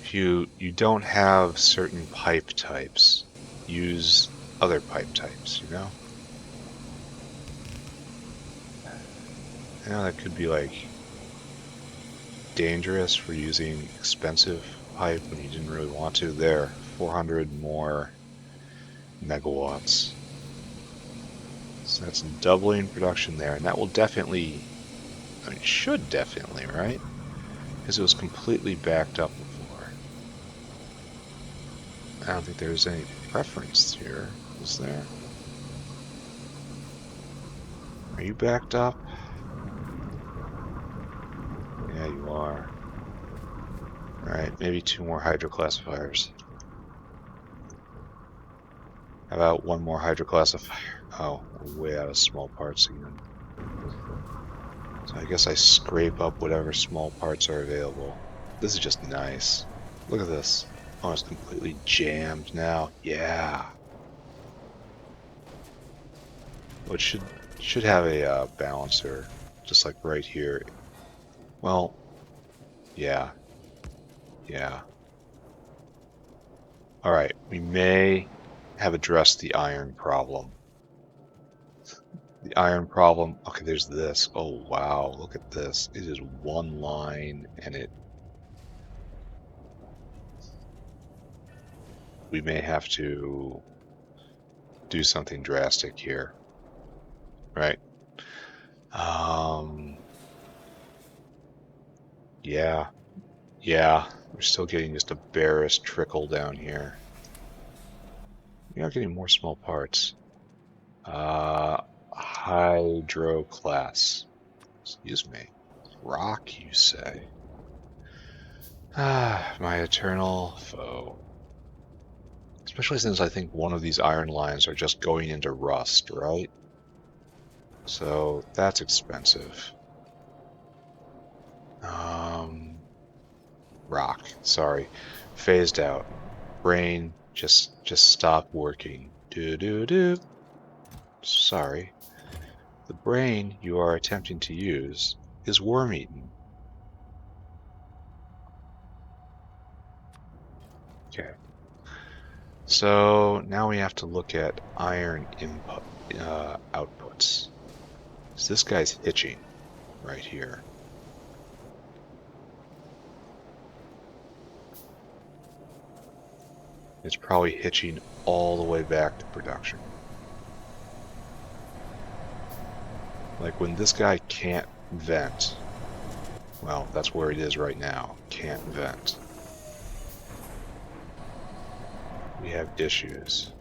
if you don't have certain pipe types, use other pipe types, you know? You know, that could be like dangerous for using expensive pipe when you didn't really want to. There, 400 more megawatts. So that's doubling production there, and that will definitely, I mean, should definitely, right? Because it was completely backed up before. I don't think there's any preference here, is there? Are you backed up? Yeah, you are. Alright, maybe 2 more hydroclassifiers. How about 1 more hydroclassifier? Oh, we're way out of small parts again. So I guess I scrape up whatever small parts are available. This is just nice. Look at this. Oh, it's completely jammed now. Yeah. Well, it should have a balancer, just like right here. Well, yeah. Yeah. Alright, we may have addressed the iron problem. The iron problem, okay, there's this. Oh, wow, look at this. It is one line, and we may have to do something drastic here, right? Yeah, we're still getting just a barest trickle down here. We are getting more small parts. Hydroclass. Excuse me. Rock, you say? Ah, my eternal foe. Especially since I think one of these iron lines are just going into rust, right? So that's expensive. Rock. Sorry. Phased out. Brain, just stop working. Do. Sorry. The brain you are attempting to use is worm-eaten. Okay. So now we have to look at iron input outputs. So this guy's hitching right here. It's probably hitching all the way back to production. Like when this guy can't vent, well, that's where it is right now, can't vent. We have issues.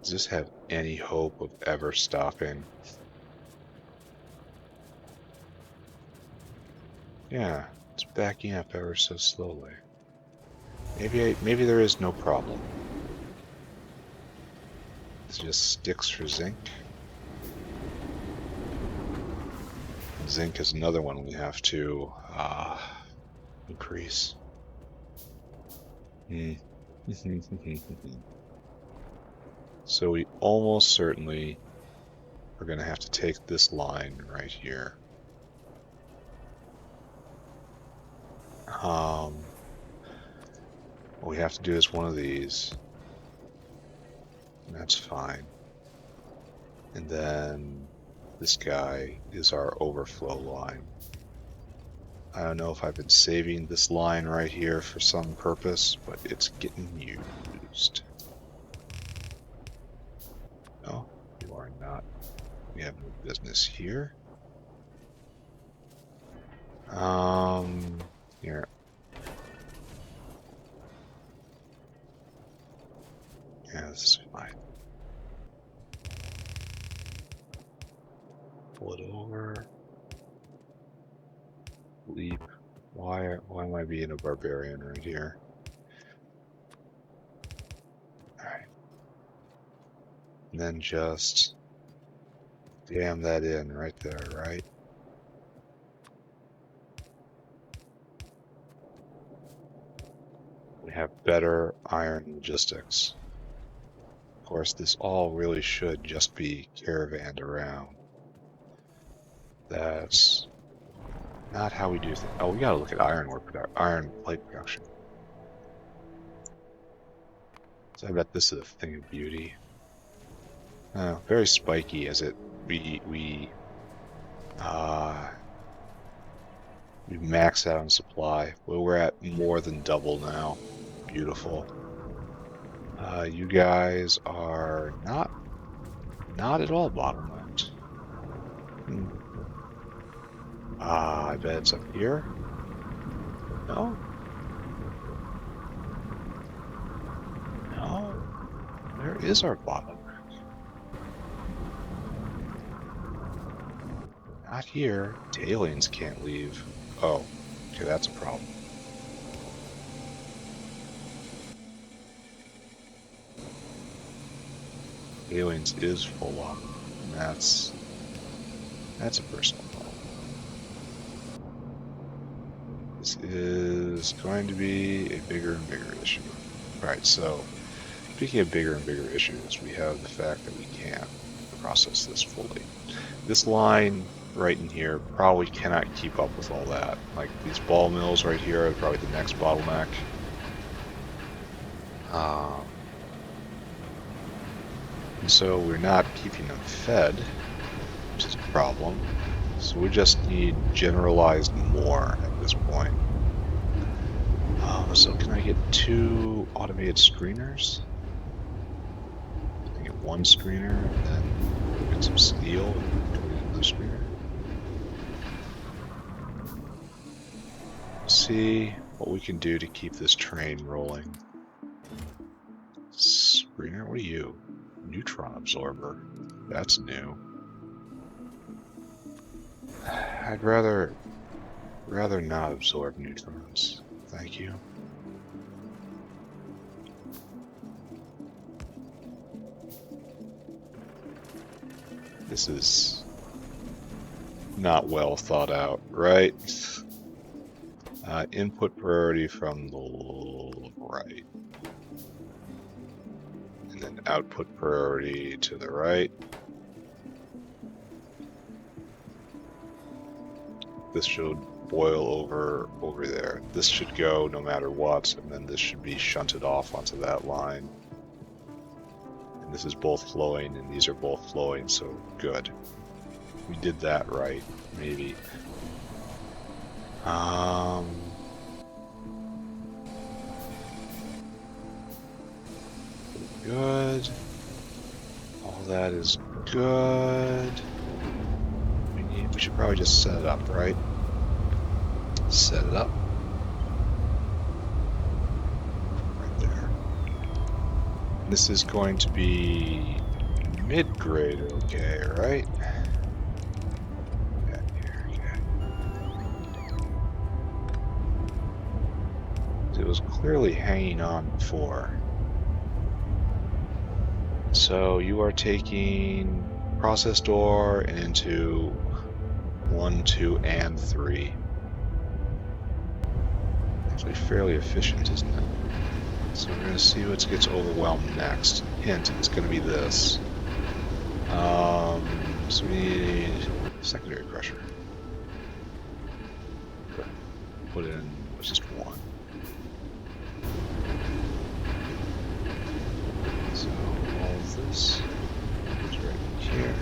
Does this have any hope of ever stopping? Yeah, it's backing up ever so slowly. Maybe there is no problem. It's just sticks for zinc. Zinc is another one we have to increase. So we almost certainly are going to have to take this line right here. What we have to do is one of these. And that's fine. And then this guy is our overflow line. I don't know if I've been saving this line right here for some purpose, but it's getting used. No, you are not. We have no business here. Here. Pull it over. Leap. Why am I being a barbarian right here? Alright. And then just jam that in right there, right? We have better iron logistics. Of course, this all really should just be caravanned around. That's not how we do things. Oh, we gotta look at iron plate production. So I bet this is a thing of beauty. Very spiky as it we max out on supply. Well, we're at more than double now. Beautiful. You guys are not at all bottlenecked. I bet it's up here. No? No. Where is our bottleneck? Not here. Aliens can't leave. Oh, okay, that's a problem. Aliens is full on, and that's a personal problem. This is going to be a bigger and bigger issue. Right, so speaking of bigger and bigger issues, we have the fact that we can't process this fully. This line right in here probably cannot keep up with all that. Like these ball mills right here are probably the next bottleneck. And so we're not keeping them fed, which is a problem. So we just need generalized more at this point. So can I get 2 automated screeners? I can get 1 screener and then get some steel and get another screener. See what we can do to keep this train rolling. Screener, what are you? Neutron absorber. That's new. I'd rather not absorb neutrons. Thank you. This is not well thought out, right? Input priority from the right. And then output priority to the right. This should boil over there. This should go no matter what, and then this should be shunted off onto that line. And this is both flowing, and these are both flowing, so good. We did that right, maybe. Good. All that is good. We should probably just set it up, right? Set it up. Right there. And this is going to be mid-grade, okay, right? It was clearly hanging on before. So you are taking process door and into 1, 2, and 3. Actually fairly efficient, isn't it? So we're going to see what gets overwhelmed next. Hint, it's going to be this. So we need secondary pressure. Put in just 1. So all of this is right here.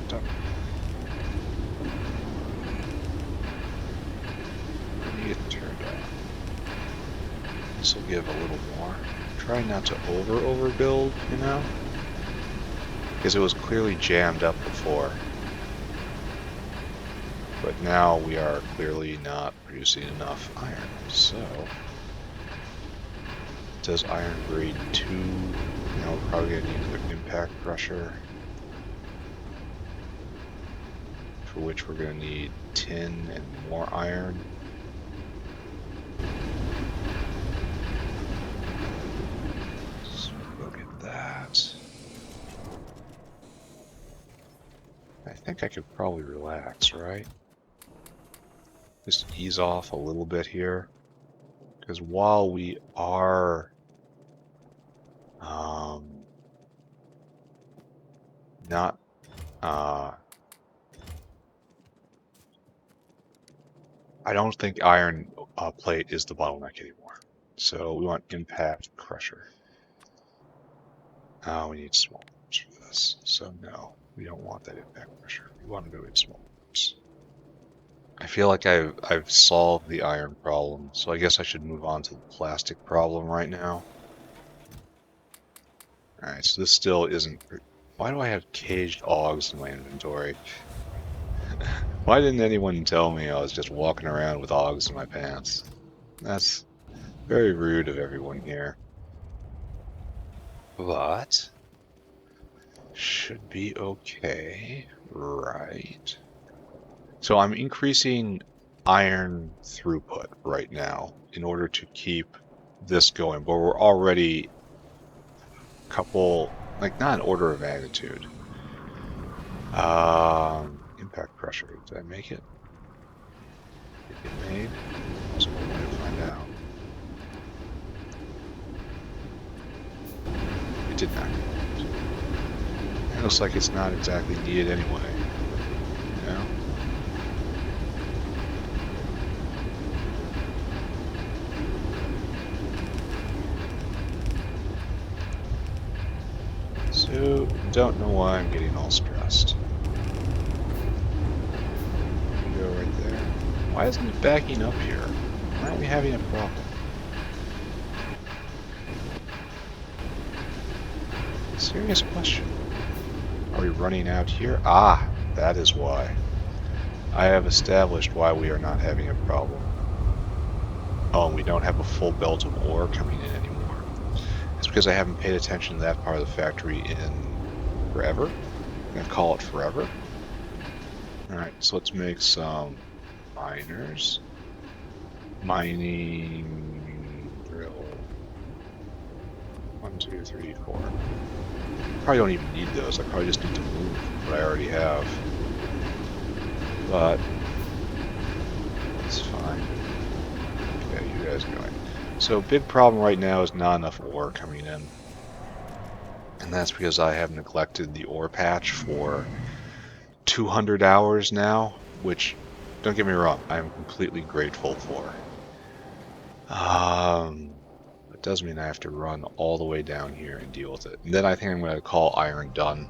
Top. Get turned on. This will give a little more. Try not to overbuild, you know? Because it was clearly jammed up before. But now we are clearly not producing enough iron, so does iron grade 2, you know, probably gonna need an impact crusher. for which we're going to need tin and more iron. So go get that. I think I could probably relax, right? Just ease off a little bit here. Because while we are not I don't think iron plate is the bottleneck anymore. So we want impact crusher. We need small parts for this. So no, we don't want that impact crusher. We want to go in small parts. I feel like I've solved the iron problem, so I guess I should move on to the plastic problem right now. Alright, so this still isn't... Why do I have caged augs in my inventory? Why didn't anyone tell me I was just walking around with augs in my pants? That's very rude of everyone here. But should be okay, right? So I'm increasing iron throughput right now in order to keep this going, but we're already a couple, like not an order of magnitude. Impact pressure, did I make it? Did it get made? That's one way to find out. It did not. It looks like it's not exactly needed anyway. You know? So, don't know why I'm getting all stressed. Go right there. Why isn't it backing up here? Why aren't we having a problem? Serious question. Are we running out here? Ah, that is why. I have established why we are not having a problem. Oh, and we don't have a full belt of ore coming in anymore. It's because I haven't paid attention to that part of the factory in forever. I'm going to call it forever. Alright, so let's make some miners. Mining drill. 1, 2, 3, 4. Probably don't even need those. I probably just need to move what I already have. But it's fine. Okay, you guys are going. So big problem right now is not enough ore coming in. And that's because I have neglected the ore patch for 200 hours now, which, don't get me wrong, I'm completely grateful for. It does mean I have to run all the way down here and deal with it. And then I think I'm going to call iron done.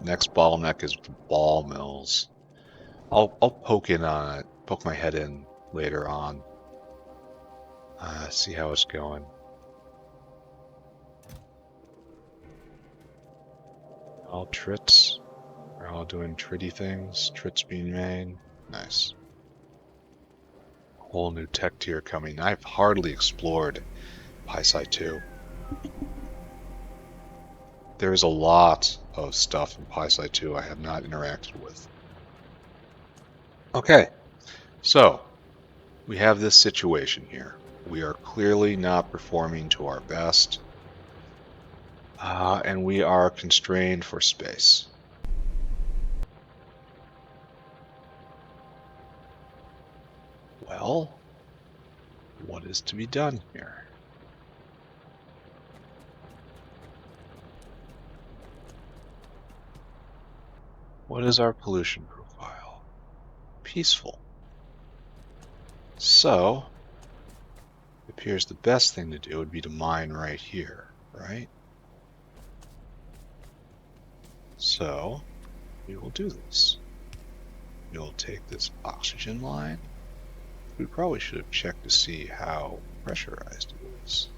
Next bottleneck is the ball mills. I'll poke in on it, poke my head in later on. See how it's going. All trits. We're all doing tritty things. Trits being made. Nice. Whole new tech tier coming. I've hardly explored PySci 2. There's a lot of stuff in PySci 2 I have not interacted with. Okay, so we have this situation here. We are clearly not performing to our best, and we are constrained for space. Well, what is to be done here? What is our pollution profile? Peaceful. So, it appears the best thing to do would be to mine right here, right? So, we will do this. We will take this oxygen line. We probably should have checked to see how pressurized it is.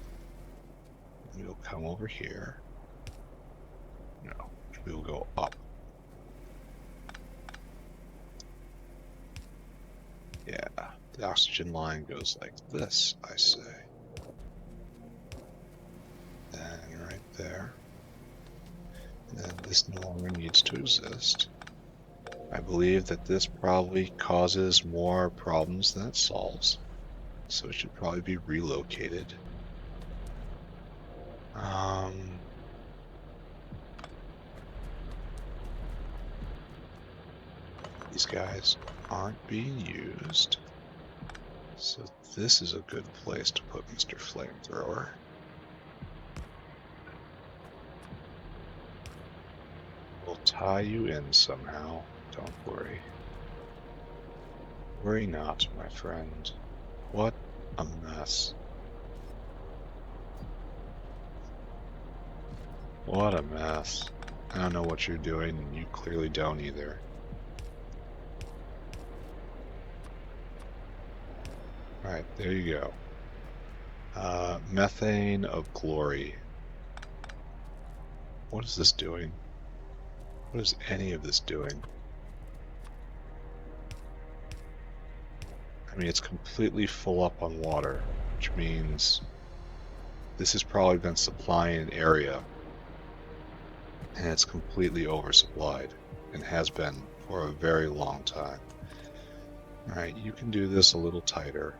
We'll come over here. No, we will go up. Yeah, the oxygen line goes like this, I say. And right there. And then this no longer needs to exist. I believe that this probably causes more problems than it solves, so it should probably be relocated. These guys aren't being used, so this is a good place to put Mr. Flamethrower. We'll tie you in somehow, don't worry. Worry not, my friend. What a mess. What a mess. I don't know what you're doing, and you clearly don't either. Alright, there you go. Methane of glory. What is this doing? What is any of this doing? I mean, it's completely full up on water, which means this has probably been supplying an area, and it's completely oversupplied, and has been for a very long time. Alright, you can do this a little tighter.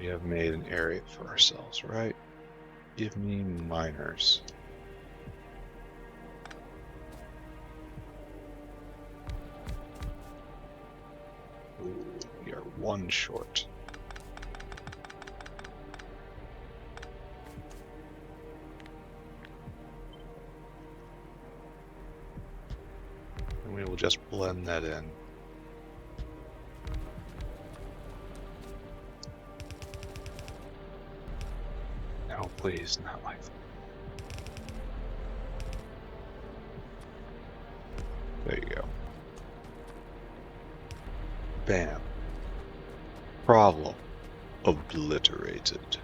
We have made an area for ourselves, right? Give me miners. Ooh, we are one short. And we will just blend that in. No, please, not like that. There you go. Bam. Problem obliterated.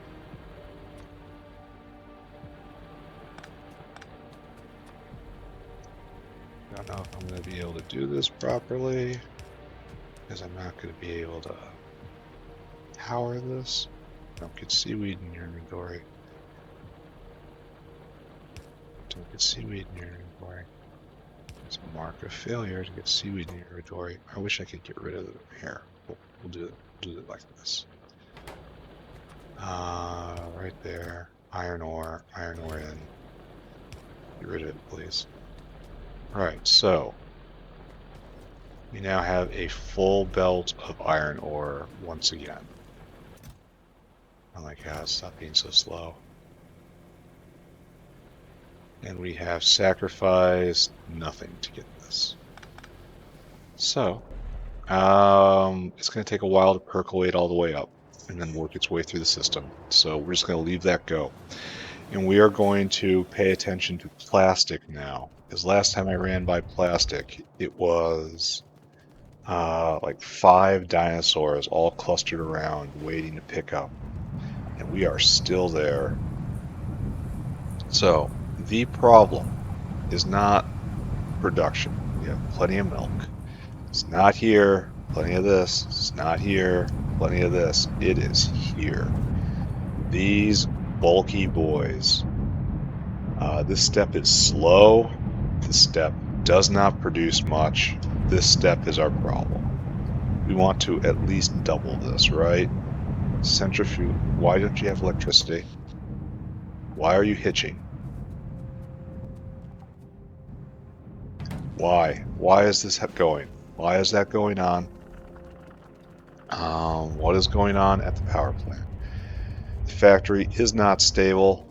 I don't know if I'm going to be able to do this properly, because I'm not going to be able to power this. Don't get seaweed in your inventory. Don't get seaweed in your inventory. It's a mark of failure to get seaweed in your inventory. I wish I could get rid of it here. We'll do it like this. Right there. Iron ore in. Get rid of it, please. Alright, so we now have a full belt of iron ore once again. Oh my god, stop being so slow. And we have sacrificed nothing to get this. So, it's going to take a while to percolate all the way up and then work its way through the system. So we're just going to leave that go. And we are going to pay attention to plastic now. Because last time I ran by plastic, it was like 5 dinosaurs all clustered around waiting to pick up. And we are still there. So, the problem is not production. We have plenty of milk. It's not here, plenty of this. It's not here, plenty of this. It is here. These bulky boys. This step is slow. This step does not produce much. This step is our problem. We want to at least double this, right? Centrifuge. Why don't you have electricity? Why are you hitching? Why? Why is this going? Why is that going on? What is going on at the power plant? The factory is not stable.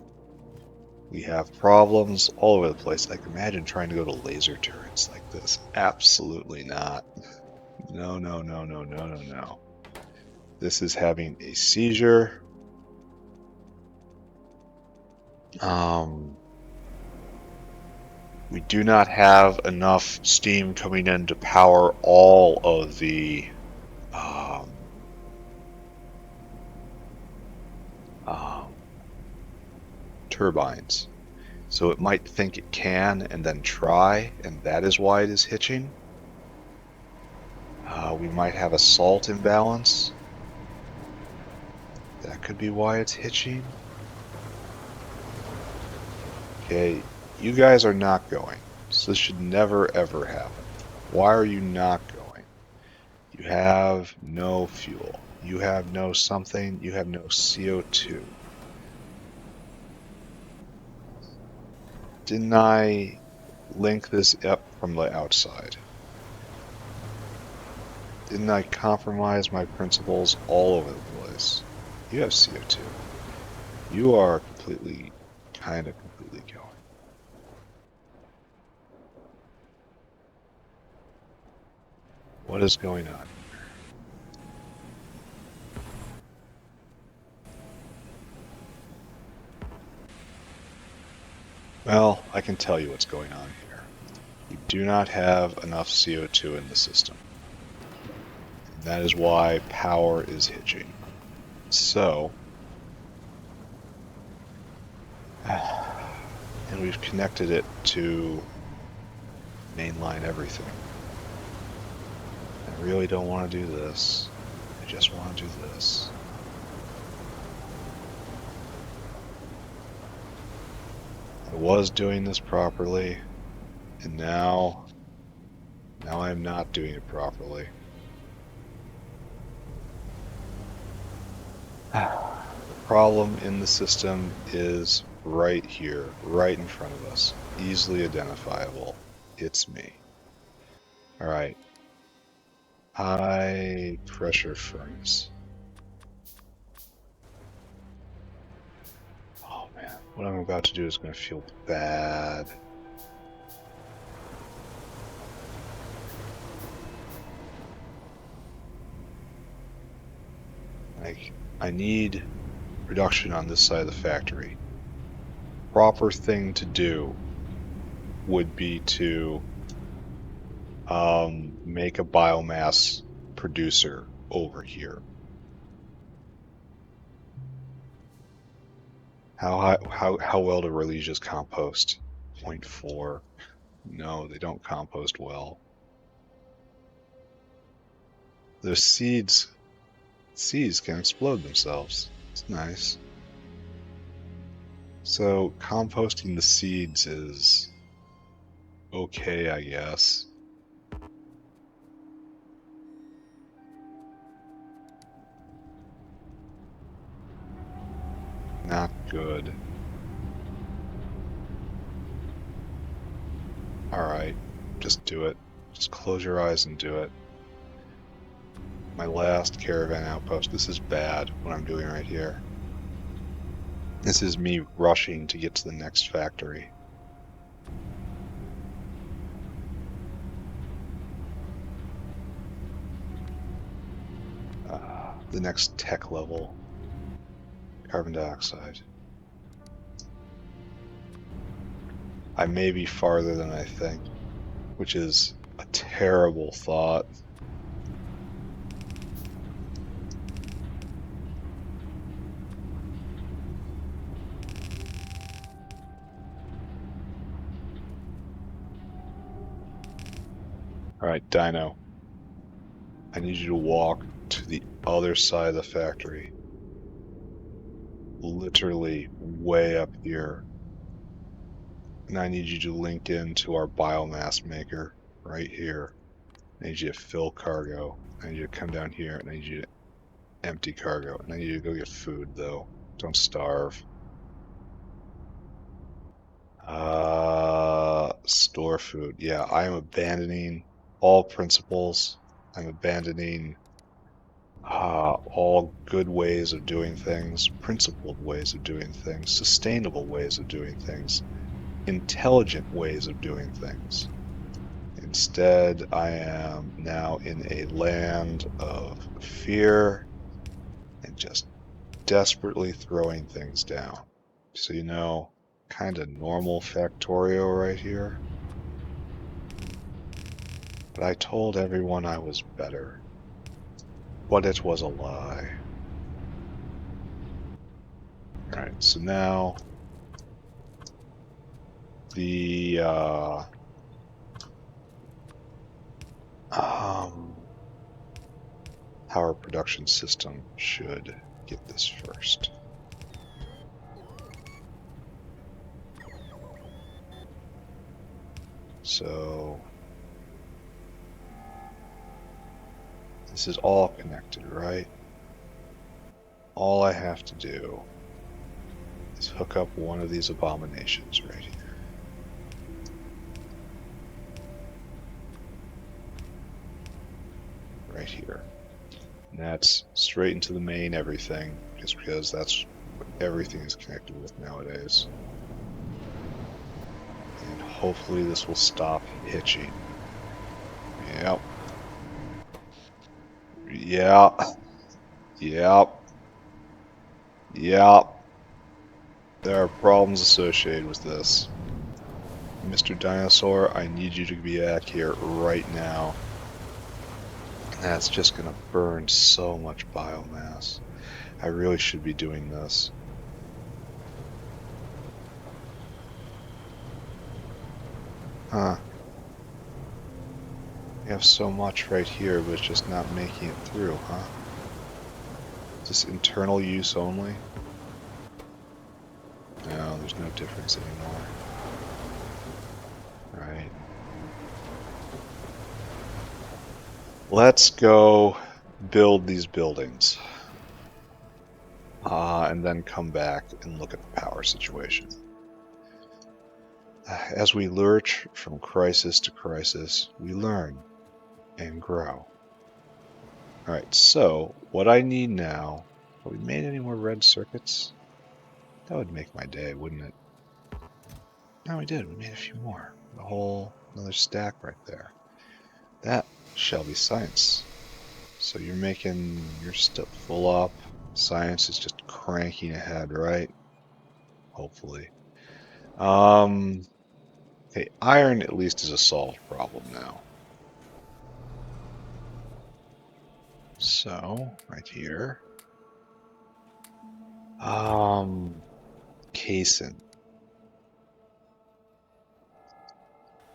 We have problems all over the place. Like, imagine trying to go to laser turrets like this. Absolutely not. No, no, no, no, no, no, no. This is having a seizure. We do not have enough steam coming in to power all of the turbines. So it might think it can and then try, and that is why it is hitching. We might have a salt imbalance. That could be why it's hitching. Okay, you guys are not going. So this should never ever happen. Why are you not going? You have no fuel. You have no something. You have no CO2. Didn't I link this up from the outside? Didn't I compromise my principles all over the place? You have CO2. You are completely, kind of completely going. What is going on? Well, I can tell you what's going on here. You do not have enough CO2 in the system. And that is why power is hitching. So, and we've connected it to mainline everything. I really don't want to do this. I just want to do this. I was doing this properly, and now I'm not doing it properly. The problem in the system is right here, right in front of us, easily identifiable. It's me. Alright. High pressure furnace. Oh man, what I'm about to do is going to feel bad. Like, I need production on this side of the factory. Proper thing to do would be to make a biomass producer over here. How well do Relegias compost? 0.4. No, they don't compost well. The seeds can explode themselves. It's nice. So composting the seeds is okay, I guess. Not good. Alright, just do it. Just close your eyes and do it. My last caravan outpost. This is bad, what I'm doing right here. This is me rushing to get to the next factory. The next tech level. Carbon dioxide. I may be farther than I think, which is a terrible thought. Alright, Dino. I need you to walk to the other side of the factory. Literally way up here. And I need you to link into our biomass maker right here. I need you to fill cargo. I need you to come down here and I need you to empty cargo. And I need you to go get food though. Don't starve. Store food. Yeah, I am abandoning all principles. I'm abandoning all good ways of doing things, principled ways of doing things, sustainable ways of doing things, intelligent ways of doing things. Instead, I am now in a land of fear and just desperately throwing things down. So, you know, kind of normal Factorio right here. But I told everyone I was better. But it was a lie. Alright, so now the power production system should get this first. So this is all connected, right? All I have to do is hook up one of these abominations right here. Right here. And that's straight into the main everything, just because that's what everything is connected with nowadays. And hopefully this will stop hitching. Yep. Yep. Yep. Yep. There are problems associated with this. Mr. Dinosaur, I need you to be back here right now. That's just gonna burn so much biomass. I really should be doing this. Huh. We have so much right here, but it's just not making it through, huh? Just internal use only? No, there's no difference anymore. Right. Let's go build these buildings. And then come back and look at the power situation. As we lurch from crisis to crisis, we learn and grow. Alright, so what I need now... Have we made any more red circuits? That would make my day, wouldn't it? No, we did. We made a few more. Another stack right there. That shall be science. So you're making your stuff full up. Science is just cranking ahead, right? Hopefully. Okay, iron at least is a solved problem now. So, right here. Casein.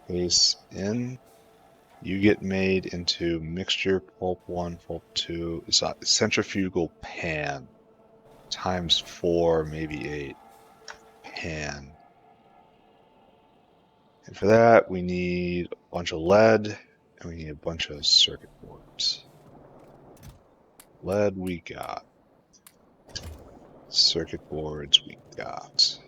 Case in. You get made into mixture pulp 1, pulp 2. It's a centrifugal pan. Times 4, maybe 8. Pan. And for that, we need a bunch of lead, and we need a bunch of circuit boards. Lead we got. Circuit boards we got.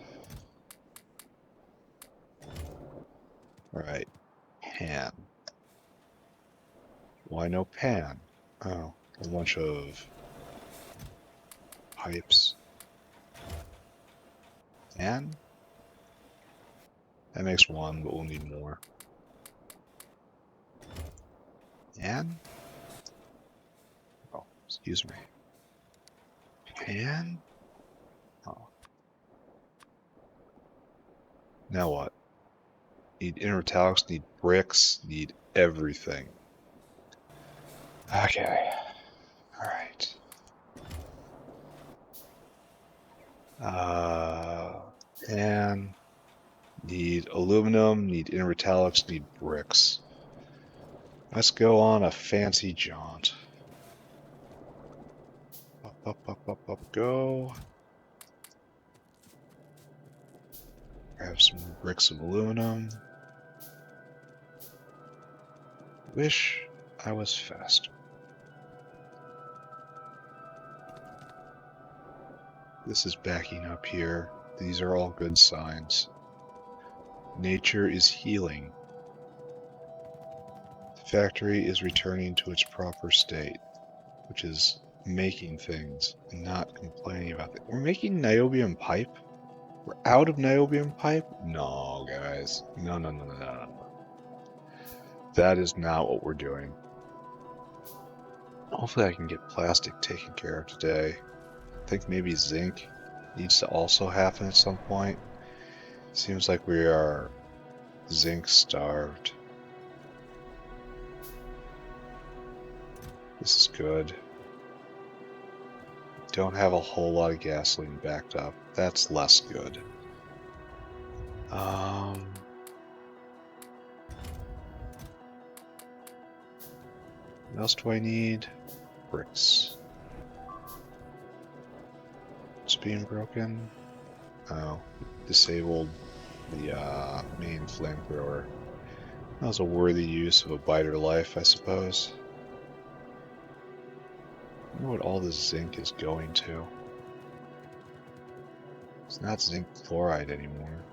Alright. Pan. Why no pan? Oh, a bunch of pipes. Pan? That makes one, but we'll need more. Pan? Oh, excuse me. Pan? Oh. Now what? Need intermetallics, need bricks, need everything. Okay. Alright. And need aluminum, need intermetallics, need bricks. Let's go on a fancy jaunt. Up, go. Grab some bricks of aluminum. Wish I was faster. This is backing up here. These are all good signs. Nature is healing. The factory is returning to its proper state, which is making things and not complaining about it. We're making niobium pipe? We're out of niobium pipe? No, guys. No. That is not what we're doing. Hopefully I can get plastic taken care of today. I think maybe zinc needs to also happen at some point. Seems like we are zinc starved. This is good. Don't have a whole lot of gasoline backed up. That's less good. What else do I need? Bricks. It's being broken. Oh, disabled the main flamethrower. That was a worthy use of a biter life, I suppose. I wonder what all this zinc is going to. It's not zinc chloride anymore.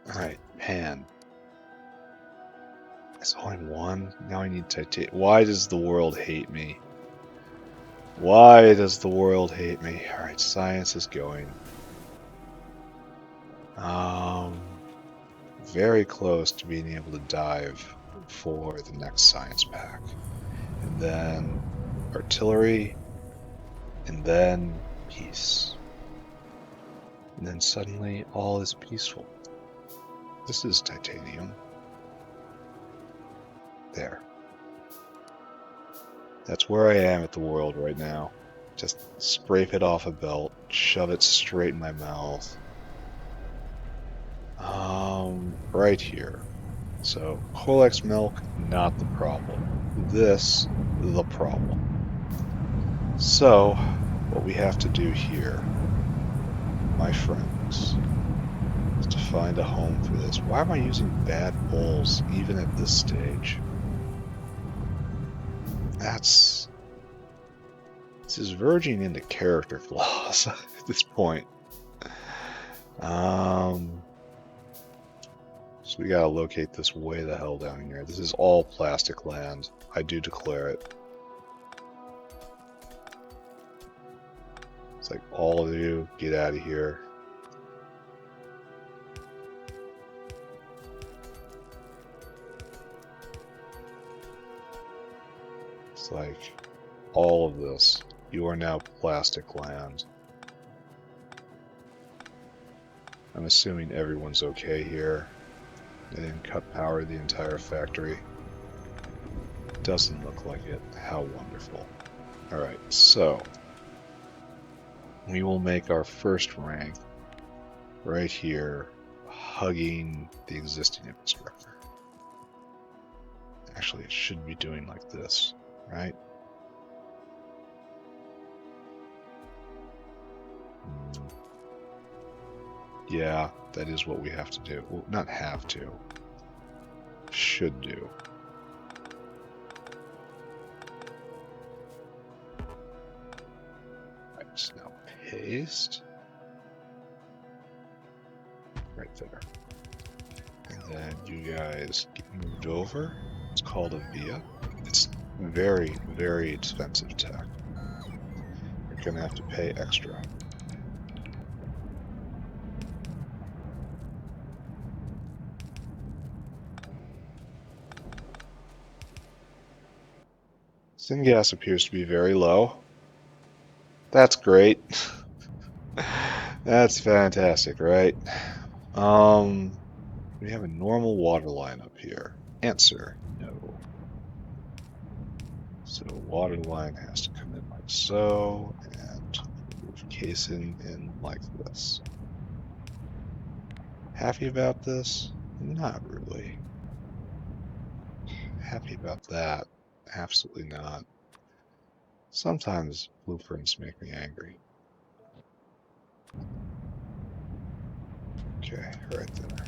Alright, pan. It's only one? Now I need titanium. Why does the world hate me? Why does the world hate me? Alright, science is going. Very close to being able to dive for the next science pack. And then artillery, and then peace. And then suddenly all is peaceful. This is titanium. There. That's where I am at the world right now. Just scrape it off a belt, shove it straight in my mouth. Right here. So, Colex milk, not the problem. This, the problem. So, what we have to do here, my friends, is to find a home for this. Why am I using bad bowls even at this stage? This is verging into character flaws at this point. So we gotta locate this way the hell down here. This is all plastic land. I do declare it. It's like, all of you, get out of here. It's like, all of this. You are now plastic land. I'm assuming everyone's okay here. They didn't cut power the entire factory. Doesn't look like it. How wonderful. Alright, so we will make our first rank right here, hugging the existing infrastructure. Actually, it should be doing like this, right? Yeah, that is what we have to do. Well, not have to. Should do. Right, so now paste. Right there. And then you guys get moved over. It's called a via. It's very, very expensive tech. You're gonna have to pay extra. Syngas appears to be very low. That's great. That's fantastic, right? We have a normal water line up here. Answer, no. So water line has to come in like so, and move casing in like this. Happy about this? Not really. Happy about that? Absolutely not. Sometimes blueprints make me angry. Okay, right there.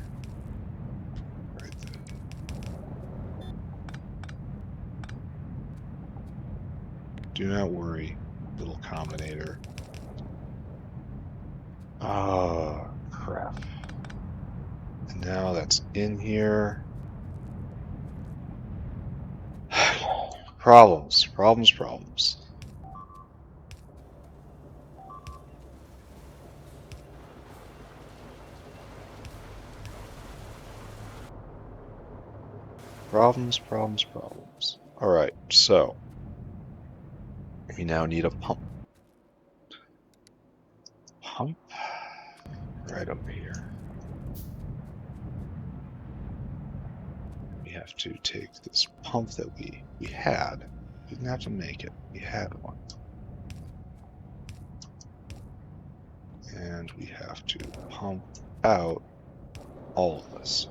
Right there. Do not worry, little combinator. Oh, crap. And now that's in here. Problems, problems, problems. Problems, problems, problems. Alright, so we now need a pump. Pump right over here. We have to take this pump that we had. We didn't have to make it. We had one. And we have to pump out all of this.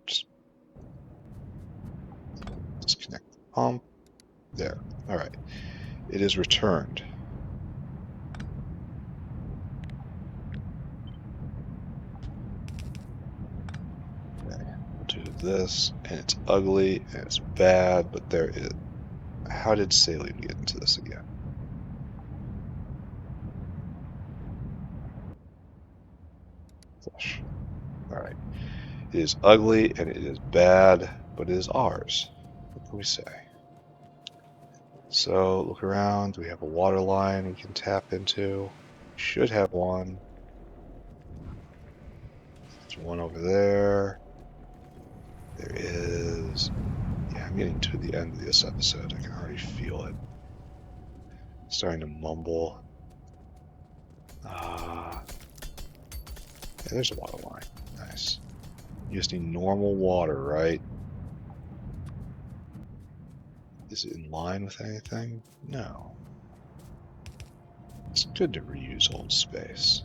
Just disconnect the pump. There. Alright. It is returned. this, and it's ugly, and it's bad, but there is... How did saline get into this again? Flush. Alright. It is ugly, and it is bad, but it is ours. What can we say? So, look around. Do we have a water line we can tap into? Should have one. There's one over there. There is... Yeah, I'm getting to the end of this episode. I can already feel it. Starting to mumble. Yeah, there's a water line. Nice. You just need normal water, right? Is it in line with anything? No. It's good to reuse old space.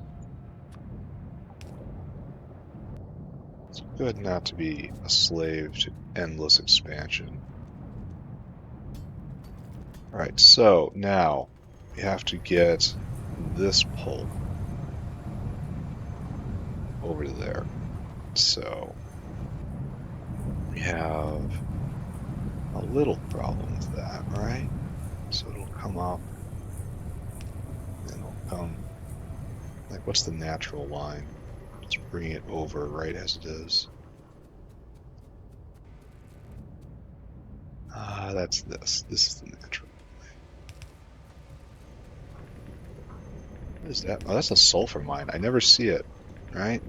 It's good not to be a slave to endless expansion. Alright, so now we have to get this pole over to there. So we have a little problem with that, right? So it'll come up, and it'll come, like, what's the natural line? Just bring it over right as it is. That's this. This is the natural line. What is that? Oh, that's a sulfur mine. I never see it, right?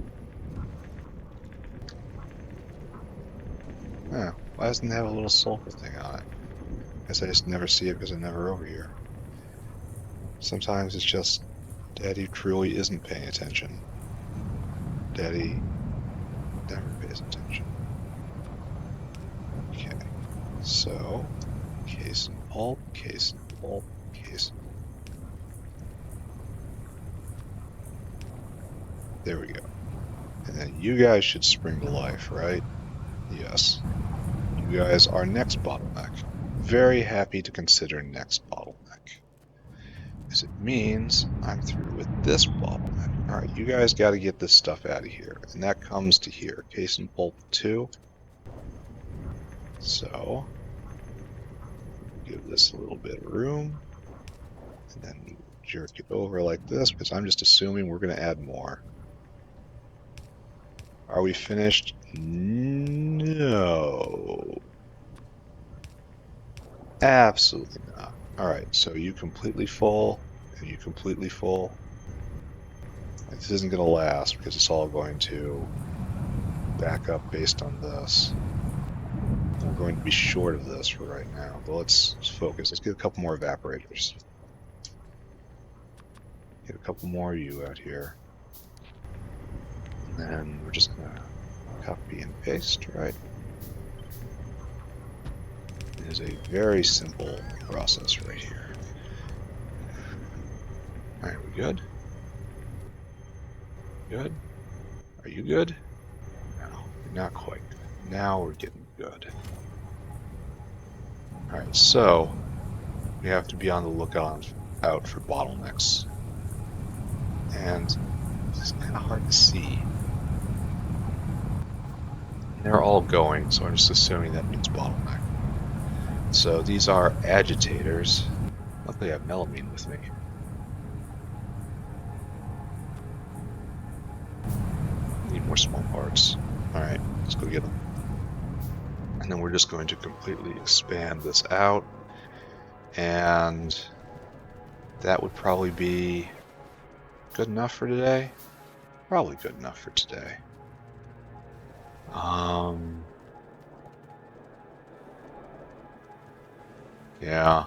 Oh, why doesn't it have a little sulfur thing on it? I guess I just never see it because I'm never over here. Sometimes it's just Daddy truly isn't paying attention. Daddy never pays attention. Okay, so case and pulp, case and pulp, case. There we go. And then you guys should spring to life, right? Yes. You guys are next bottleneck. Very happy to consider next bottleneck. Because it means I'm through with this bottleneck. Alright, you guys got to get this stuff out of here. And that comes to here. Case and pulp 2. So, give this a little bit of room. And then jerk it over like this, because I'm just assuming we're going to add more. Are we finished? No. Absolutely not. Alright, so you completely full, and you completely full. This isn't going to last, because it's all going to back up based on this. We're going to be short of this for right now, but let's focus. Let's get a couple more evaporators. Get a couple more of you out here. And then we're just going to copy and paste, right? It is a very simple process right here. Alright, we good? Good? Are you good? No, not quite good. Now we're getting good. Alright, so we have to be on the lookout for bottlenecks. And it's kind of hard to see. They're all going, so I'm just assuming that means bottleneck. So these are agitators. Luckily I have melamine with me. Need more small parts. Alright, let's go get them. And then we're just going to completely expand this out. And that would probably be good enough for today. Probably good enough for today. Yeah.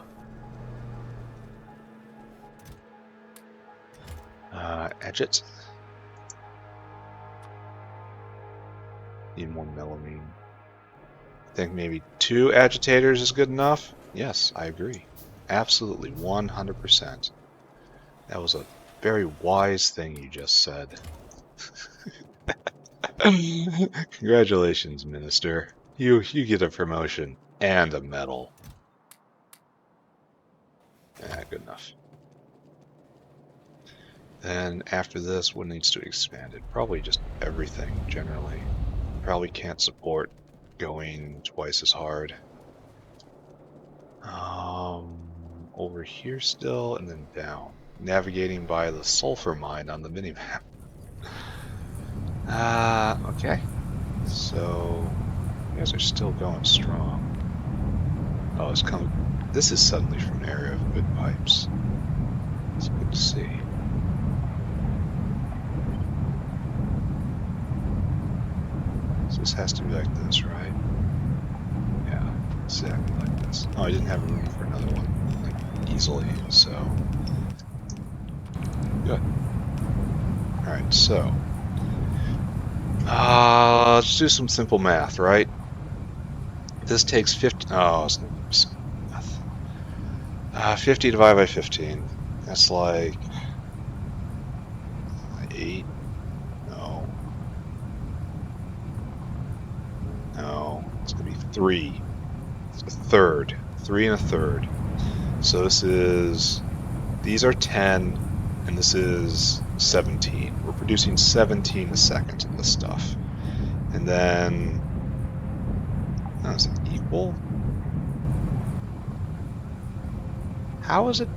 Edge it. Need more melamine. I think maybe 2 agitators is good enough. Yes, I agree. Absolutely, 100%. That was a very wise thing you just said. Congratulations, Minister. You get a promotion and a medal. Good enough. Then after this, what needs to be expanded? Probably just everything, generally. Probably can't support going twice as hard. Over here still, and then down. Navigating by the sulfur mine on the minimap. Okay. So, you guys are still going strong. Oh, it's coming. This is suddenly from an area of good pipes. It's good to see. So this has to be like this, right? Yeah, exactly like this. Oh, I didn't have room for another one, like, easily, so... Good. Alright, so... let's do some simple math, right? This takes 50... Oh, it's not gonna be simple math. 50 divided by 15. That's like... 8? No. No. It's gonna be 3. It's a third. 3 and a third. So this is... These are 10, and this is 17. We're producing 17 a second of this stuff. And then... is it equal? How is it...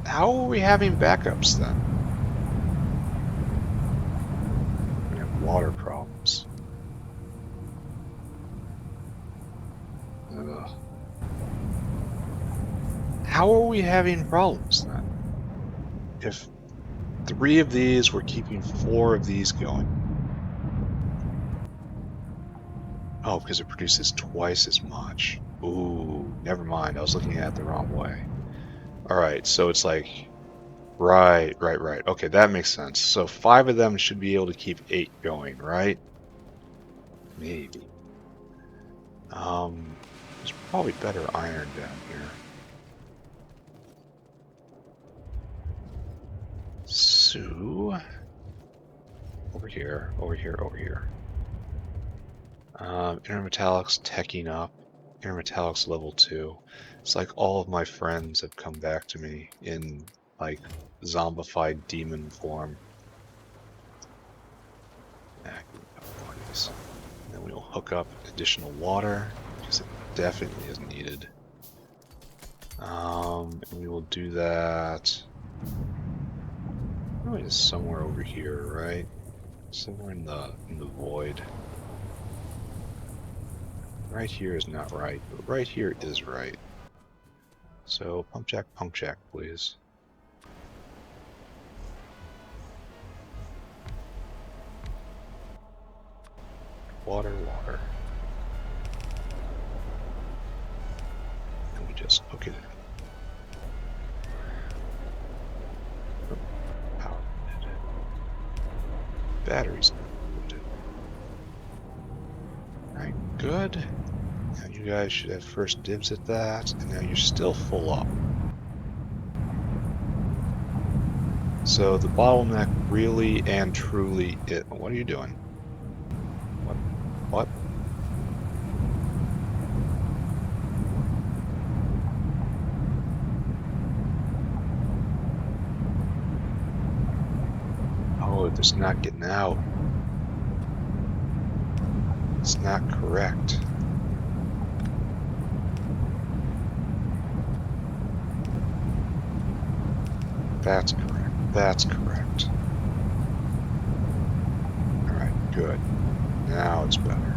How are we having backups then? We have water problems. Ugh. How are we having problems then? If 3 of these were keeping 4 of these going. Oh, because it produces twice as much. Ooh, never mind. I was looking at it the wrong way. Alright, so it's like... Right. Okay, that makes sense. So 5 of them should be able to keep 8 going, right? Maybe. There's probably better iron down here. So... Over here. Intermetallics teching up. Intermetallics level 2. It's like all of my friends have come back to me in, like, zombified demon form. And then we'll hook up additional water, because it definitely is needed. And we will do that... Probably just somewhere over here, right? Somewhere in the void. Right here is not right, but right here is right. So, pump jack, please. Water. And we just hook it in. Power needed. Batteries needed. Alright, good. Now you guys should have first dibs at that, and now you're still full up. So the bottleneck really and truly what are you doing? What? Oh, it's not getting out. It's not correct. That's correct. Alright, good. Now it's better.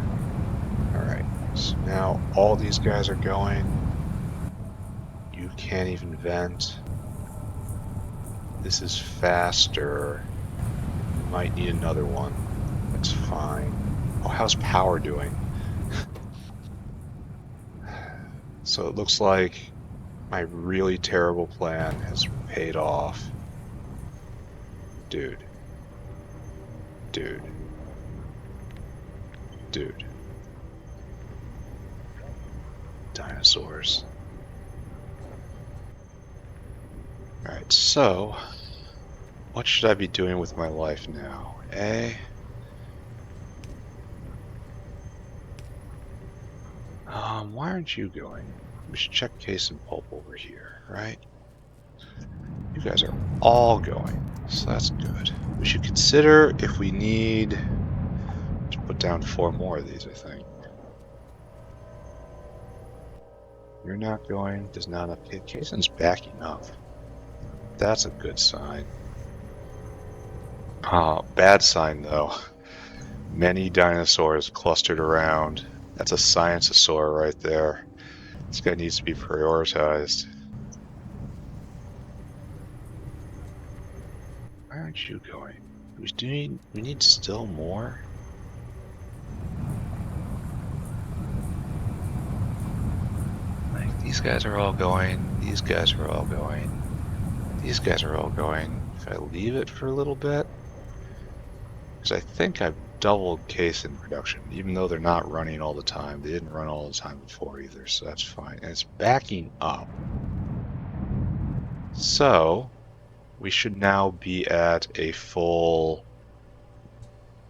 Alright, so now all these guys are going. You can't even vent. This is faster. You might need another one. That's fine. Oh, how's power doing? So it looks like my really terrible plan has paid off. Dude. Dinosaurs. Alright, so... what should I be doing with my life now? Why aren't you going? We should check case and pulp over here, right? You guys are all going, so that's good. We should consider if we need to put down 4 more of these, I think. You're not going. Does not appear. Cason's backing up. That's a good sign. Bad sign though. Many dinosaurs clustered around. That's a scienceosaur right there. This guy needs to be prioritized. Where aren't you going? We need still more? Like, these guys are all going. These guys are all going. These guys are all going. If I leave it for a little bit, because I think I've doubled case in production, even though they're not running all the time. They didn't run all the time before either, so that's fine. And it's backing up. So we should now be at a full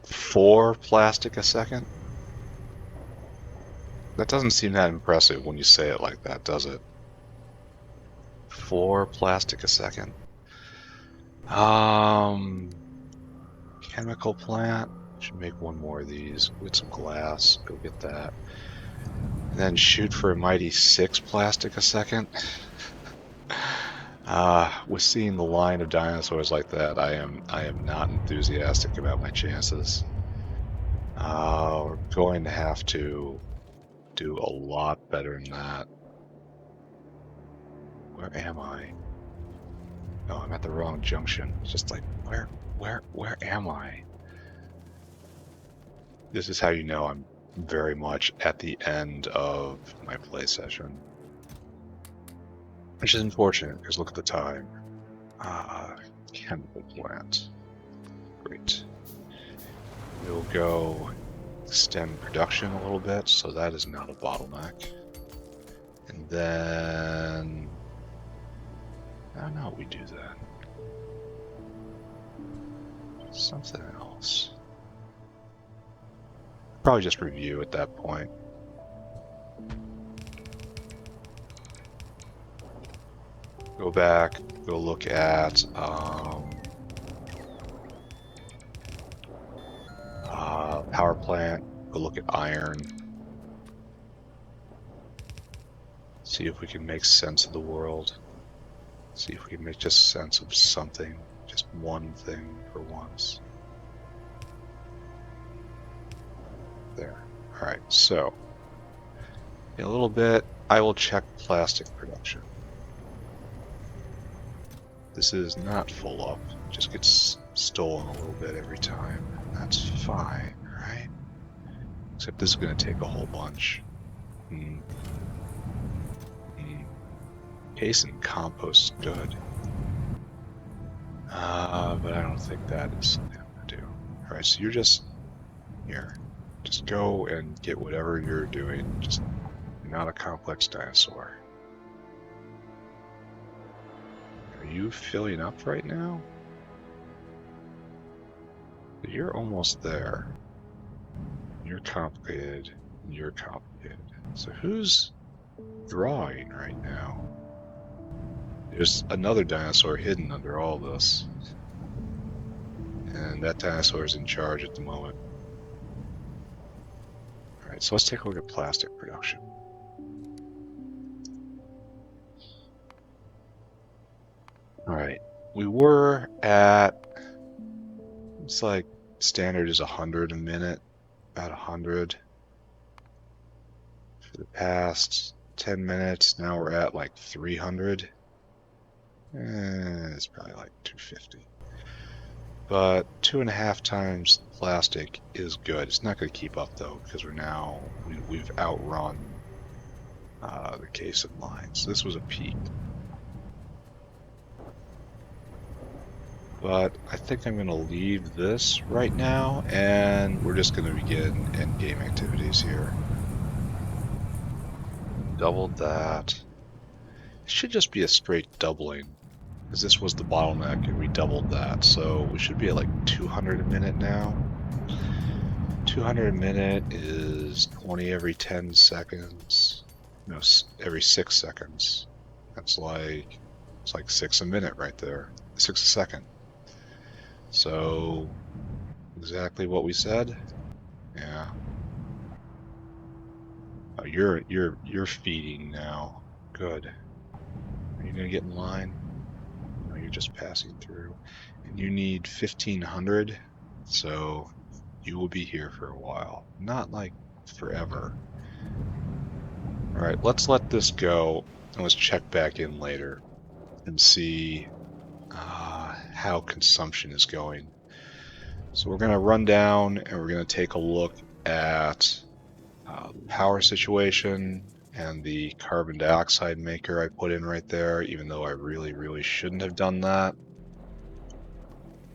4 plastic a second. That doesn't seem that impressive when you say it like that, does it? 4 plastic a second. Chemical plant. Should make one more of these. Get some glass. Go get that. And then shoot for a mighty 6 plastic a second. With seeing the line of dinosaurs like that, I am not enthusiastic about my chances. We're going to have to do a lot better than that. Where am I? No, I'm at the wrong junction. It's just like, where am I? This is how you know I'm very much at the end of my play session. Which is unfortunate, because look at the time. Chemical plant. Great. We'll go extend production a little bit, so that is not a bottleneck. And then... I don't know how we do that. Something else. Probably just review at that point. Go back, go look at power plant, go look at iron. See if we can make sense of the world. See if we can make just sense of something, just one thing for once. There. Alright, so in a little bit, I will check plastic production. This is not full up, it just gets stolen a little bit every time. That's fine, right? Except this is going to take a whole bunch. Case and compost is good. But I don't think that is something I'm going to do. Alright, so you're just here. Just go and get whatever you're doing. Just, you're not a complex dinosaur. Are you filling up right now? You're almost there. You're complicated. You're complicated. So who's drawing right now? There's another dinosaur hidden under all this. And that dinosaur is in charge at the moment. Alright, so let's take a look at plastic production. Alright, we were at... It's like standard is 100 a minute. About 100. For the past 10 minutes, now we're at like 300. It's probably like 250. But 2.5 times plastic is good. It's not going to keep up though, because we've outrun the case of line. So this was a peak. But I think I'm going to leave this right now, and we're just going to begin endgame activities here. Doubled that. It should just be a straight doubling, because this was the bottleneck, and we doubled that. So we should be at like 200 a minute now. 200 a minute is 20 every 10 seconds. No, every 6 seconds. It's like 6 a minute right there. 6 a second. So, exactly what we said. Yeah. Oh, you're feeding now. Good. Are you gonna get in line? No, you're just passing through. And you need 1500, so you will be here for a while. Not like forever. Alright, let's let this go, and let's check back in later and see how consumption is going. So we're going to run down and we're going to take a look at the power situation and the carbon dioxide maker I put in right there, even though I really shouldn't have done that.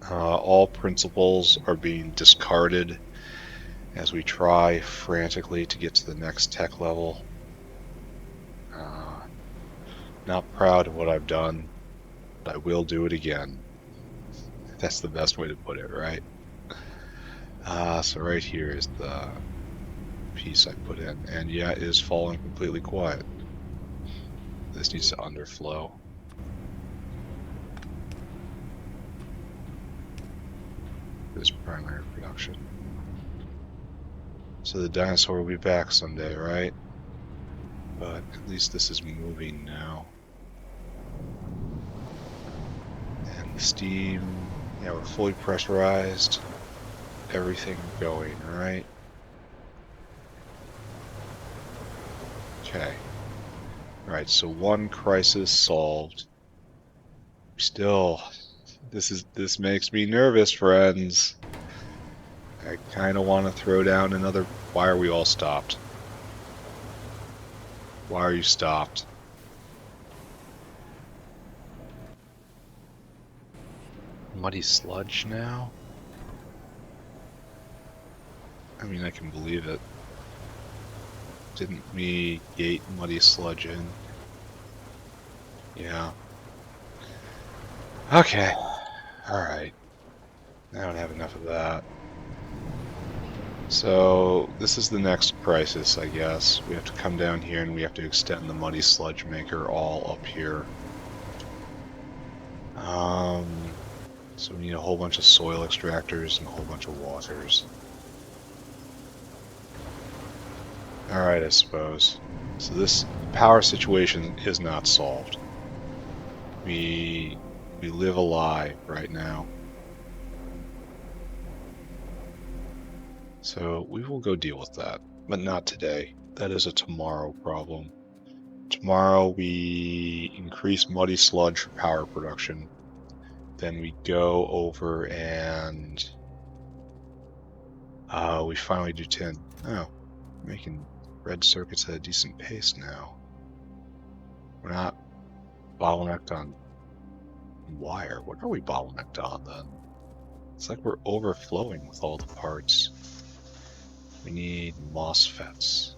All principles are being discarded as we try frantically to get to the next tech level. Not proud of what I've done, but I will do it again. That's the best way to put it, right? So right here is the piece I put in, and yeah, it is falling completely quiet. This needs to underflow. This primary production. So the dinosaur will be back someday, right? But at least this is moving now. And the steam, yeah, we're fully pressurized. Everything going, right? Okay. Alright, so one crisis solved. Still, this makes me nervous, friends. I kind of want to throw down another... Why are we all stopped? Why are you stopped? Muddy sludge now? I mean, I can believe it. Didn't we gate muddy sludge in? Yeah. Okay. Alright. I don't have enough of that. So, this is the next crisis, I guess. We have to come down here and we have to extend the muddy sludge maker all up here. So we need a whole bunch of soil extractors and a whole bunch of waters. Alright, I suppose. So this power situation is not solved. We live a lie right now. So we will go deal with that, but not today. That is a tomorrow problem. Tomorrow we increase muddy sludge for power production. Then we go over and we finally do tin. Oh, making red circuits at a decent pace now. We're not bottlenecked on wire. What are we bottlenecked on then? It's like we're overflowing with all the parts. We need MOSFETs.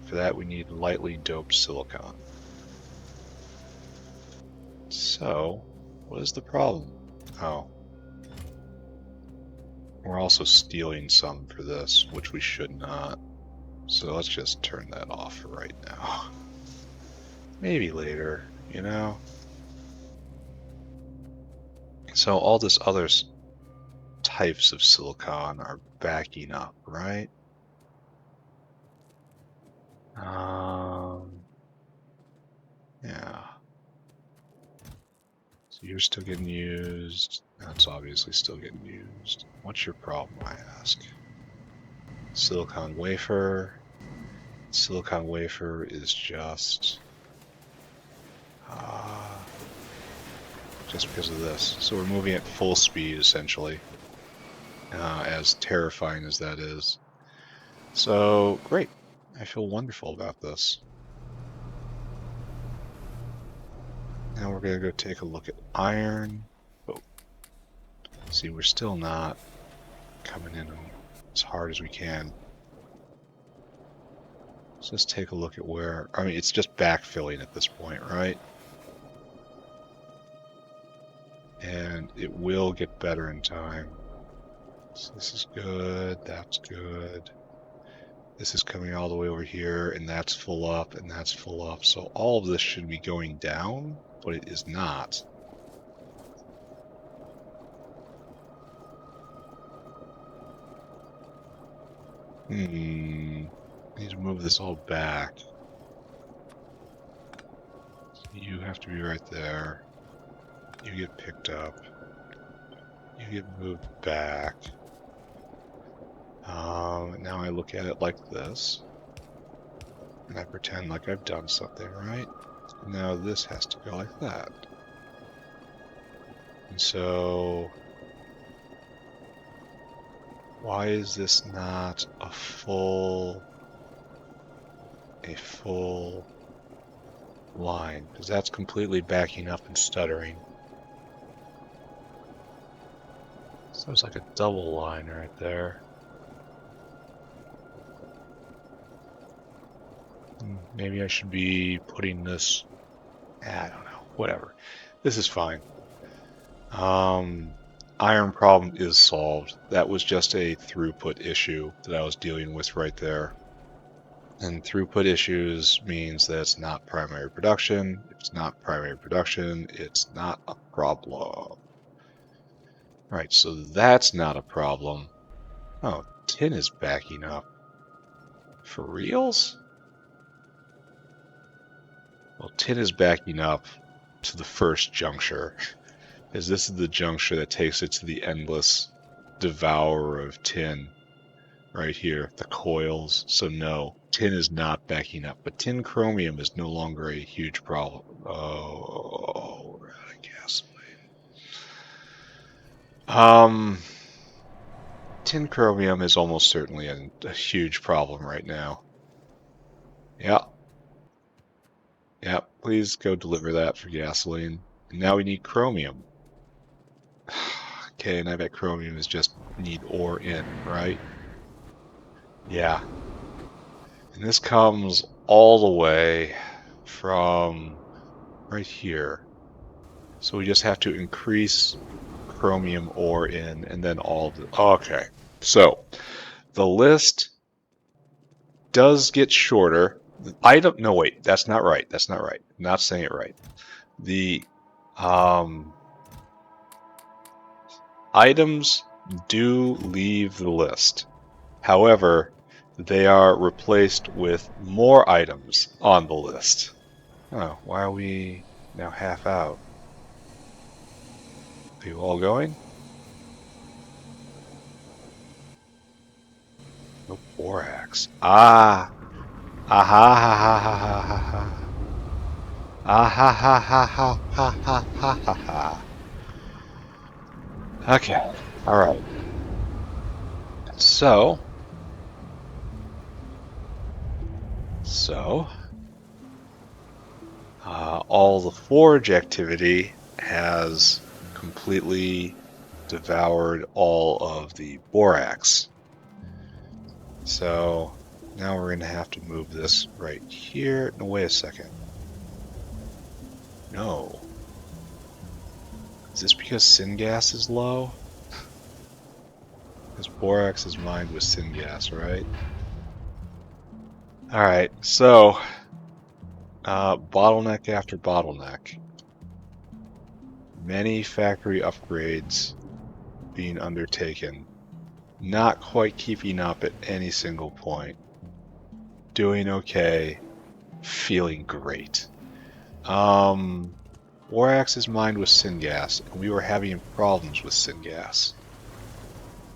For that we need lightly doped silicon. So, what is the problem? Oh. We're also stealing some for this, which we should not. So let's just turn that off right now. Maybe later, you know? So all this other types of silicon are backing up, right? Yeah. So you're still getting used. That's obviously still getting used. What's your problem, I ask? Silicon wafer. Silicon wafer is just because of this. So we're moving at full speed, essentially, as terrifying as that is. So, great. I feel wonderful about this. Now we're going to go take a look at iron. Oh. See, we're still not coming in as hard as we can. So let's take a look at where... I mean, it's just backfilling at this point, right? And it will get better in time. So this is good, that's good. This is coming all the way over here, and that's full up, and that's full up. So all of this should be going down, but it is not. I need to move this all back. You have to be right there. You get picked up. You get moved back. Now I look at it like this. And I pretend like I've done something, right? Now this has to go like that. And so... why is this not a full line? Because that's completely backing up and stuttering. So it's like a double line right there. Maybe I should be putting this... I don't know. Whatever. This is fine. Iron problem is solved. That was just a throughput issue that I was dealing with right there. And throughput issues means that it's not primary production. If it's not primary production, it's not a problem. Alright, so that's not a problem. Oh, tin is backing up. For reals? Well, tin is backing up to the first juncture. Because this is the juncture that takes it to the endless devourer of tin. Right here, the coils. So no, tin is not backing up. But tin chromium is no longer a huge problem. Oh, we're out of gasoline. Tin chromium is almost certainly a huge problem right now. Yeah. Yeah, please go deliver that for gasoline. And now we need chromium. Okay, and I bet chromium is just need ore in, right? Yeah. And this comes all the way from right here. So we just have to increase chromium ore in, and then all the... Okay. So, the list does get shorter. No, wait. That's not right. That's not right. I'm not saying it right. The items do leave the list. However, they are replaced with more items on the list. Oh, why are we now half out? Are you all going? No borax. Ah! Aha ha ha ha ha ha ha. Ah ha ha ha ha ha ha ha ha ha. Okay. Alright. So, all the forge activity has completely devoured all of the borax. So, now we're going to have to move this right here. No, wait a second. No. Is this because syngas is low? Because borax is mined with syngas, right? Alright, so bottleneck after bottleneck. Many factory upgrades being undertaken. Not quite keeping up at any single point. Doing okay. Feeling great. Borax is mined with syngas, and we were having problems with syngas.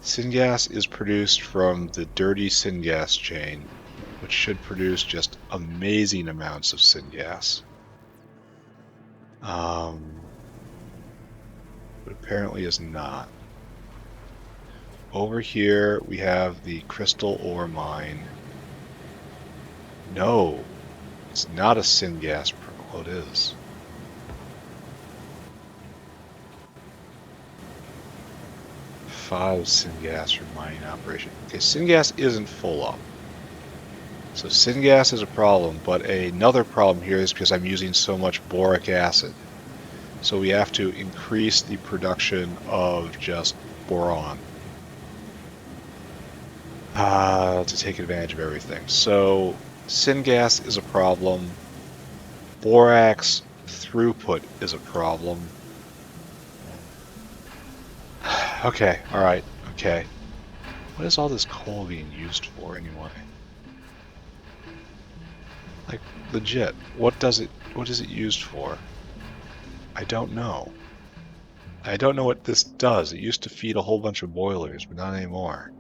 Syngas is produced from the dirty syngas chain, which should produce just amazing amounts of syngas. But apparently is not. Over here we have the crystal ore mine. No, it's not a syngas. Well, it is. Five syngas for mining operation. Okay, syngas isn't full up. So syngas is a problem, but another problem here is because I'm using so much boric acid. So we have to increase the production of just boron to take advantage of everything. So syngas is a problem. Borax throughput is a problem. Okay, alright, okay. What is all this coal being used for anyway? Like, legit, what does it What is it used for? I don't know. I don't know what this does. It used to feed a whole bunch of boilers, but not anymore.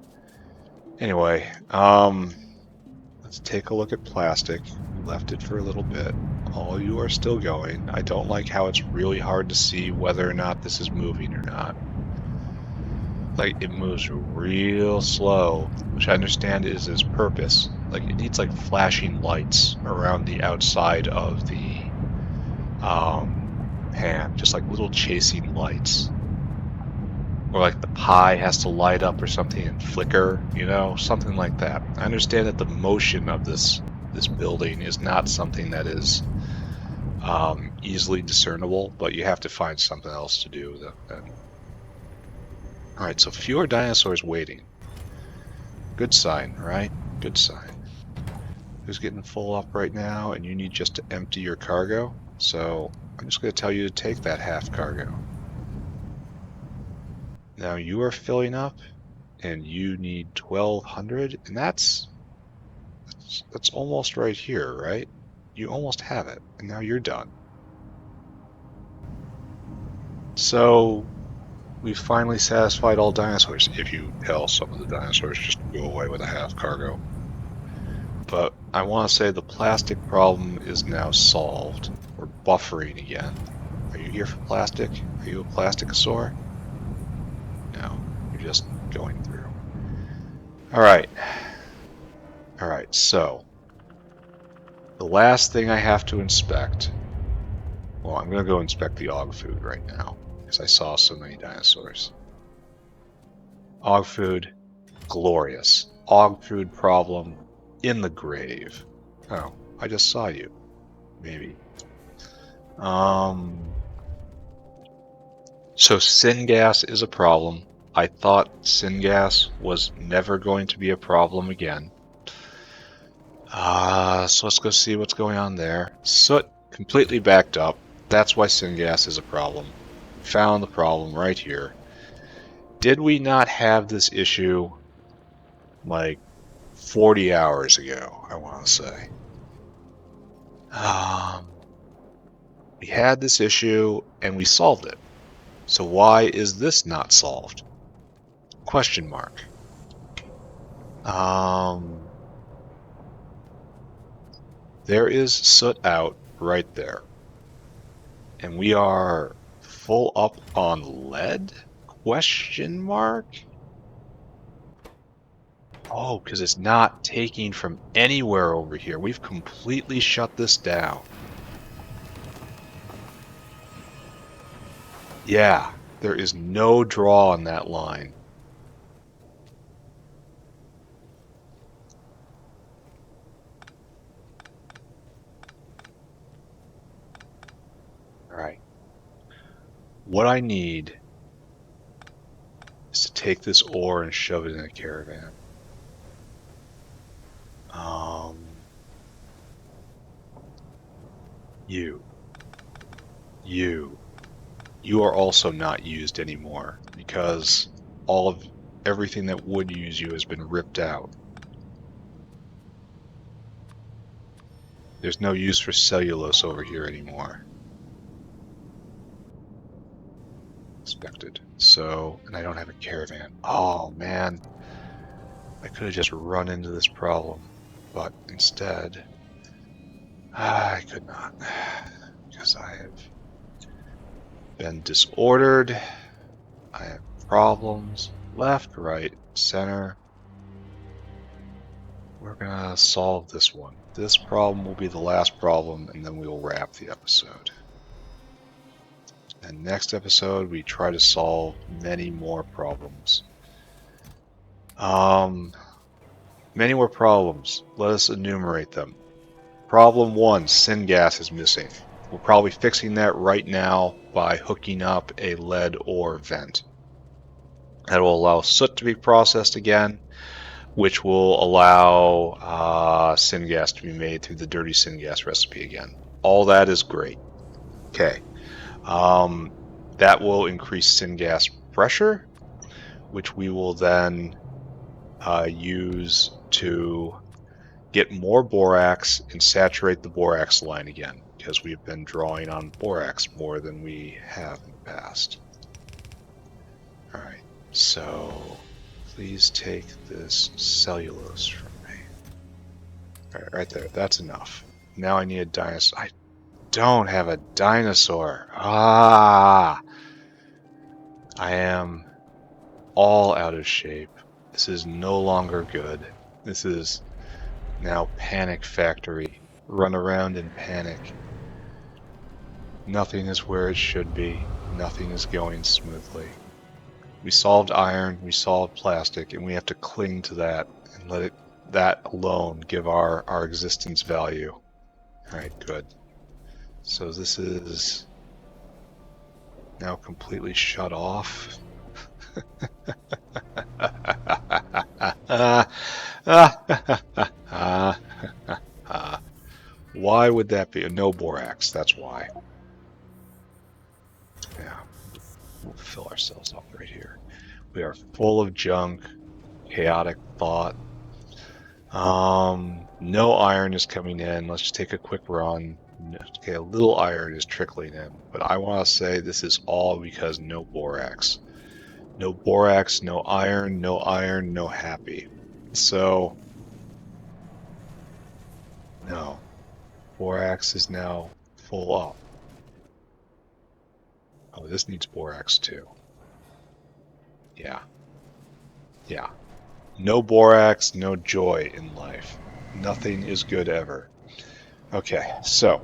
Anyway, let's take a look at plastic. We left it for a little bit. All you are still going. I don't like how it's really hard to see whether or not this is moving or not. Like, it moves real slow, which I understand is its purpose. Like, it needs like flashing lights around the outside of the pan, just like little chasing lights. Or like the pie has to light up or something and flicker, you know, something like that. I understand that the motion of this building is not something that is easily discernible, but you have to find something else to do then. Alright, so fewer dinosaurs waiting. Good sign, right? Good sign. Who's getting full up right now, and you need just to empty your cargo? So I'm just going to tell you to take that half cargo. Now you are filling up, and you need 1,200, and that's almost right here, right? You almost have it, and now you're done. So we've finally satisfied all dinosaurs, if you tell some of the dinosaurs just to go away with a half cargo. But I want to say the plastic problem is now solved. We're buffering again. Are you here for plastic? Are you a plasticosaur? No, you're just going through. Alright. Alright, so the last thing I have to inspect. Well, I'm going to go inspect the og food right now, because I saw so many dinosaurs. Og food, glorious. Og food problem in the grave. Oh, I just saw you. Maybe. So syngas is a problem. I thought syngas was never going to be a problem again. So let's go see what's going on there. Soot completely backed up. That's why syngas is a problem. Found the problem right here. Did we not have this issue like 40 hours ago, I want to say? We had this issue and we solved it. So why is this not solved? Question mark. There is soot out right there. And we are full up on lead? Question mark? Oh, because it's not taking from anywhere over here. We've completely shut this down. Yeah, there is no draw on that line. Alright. What I need is to take this ore and shove it in a caravan. You are also not used anymore because everything that would use you has been ripped out. There's no use for cellulose over here anymore. Expected. So, and I don't have a caravan. Oh man, I could have just run into this problem, but instead, I could not, because I have been disordered. I have problems left, right, center. We're gonna solve this one. This problem will be the last problem, and then we will wrap the episode. And next episode, we try to solve many more problems. Many more problems. Let us enumerate them. Problem 1, syngas is missing. We're probably fixing that right now by hooking up a lead ore vent. That will allow soot to be processed again, which will allow syngas to be made through the dirty syngas recipe again. All that is great. Okay. That will increase syngas pressure, which we will then use to get more borax and saturate the borax line again. because we've been drawing on borax more than we have in the past. Alright, so please take this cellulose from me. Alright, right there, that's enough. Now I need a dinosaur. I don't have a dinosaur. Ah! I am all out of shape. This is no longer good. This is now Panic Factory. Run around in panic. Nothing is where it should be. Nothing is going smoothly. We solved iron, we solved plastic, and we have to cling to that and let that alone give our existence value. Alright, good. So this is now completely shut off. Why would that be? No borax, that's why. Yeah, we'll fill ourselves up right here. We are full of junk, chaotic thought. No iron is coming in. Let's just take a quick run. Okay, a little iron is trickling in, but I want to say this is all because no borax. No borax, no iron, no happy. So, no. Borax is now full up. Oh, this needs borax too. Yeah. Yeah. No borax, no joy in life. Nothing is good ever. Okay, so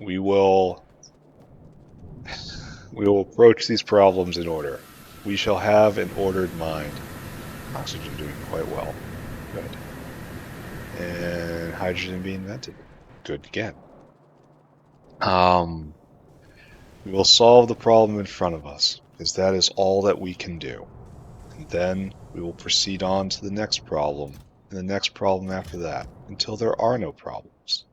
we will approach these problems in order. We shall have an ordered mind. Oxygen doing quite well. Good. And hydrogen being invented. Good again. We will solve the problem in front of us, because that is all that we can do. And then we will proceed on to the next problem, and the next problem after that, until there are no problems.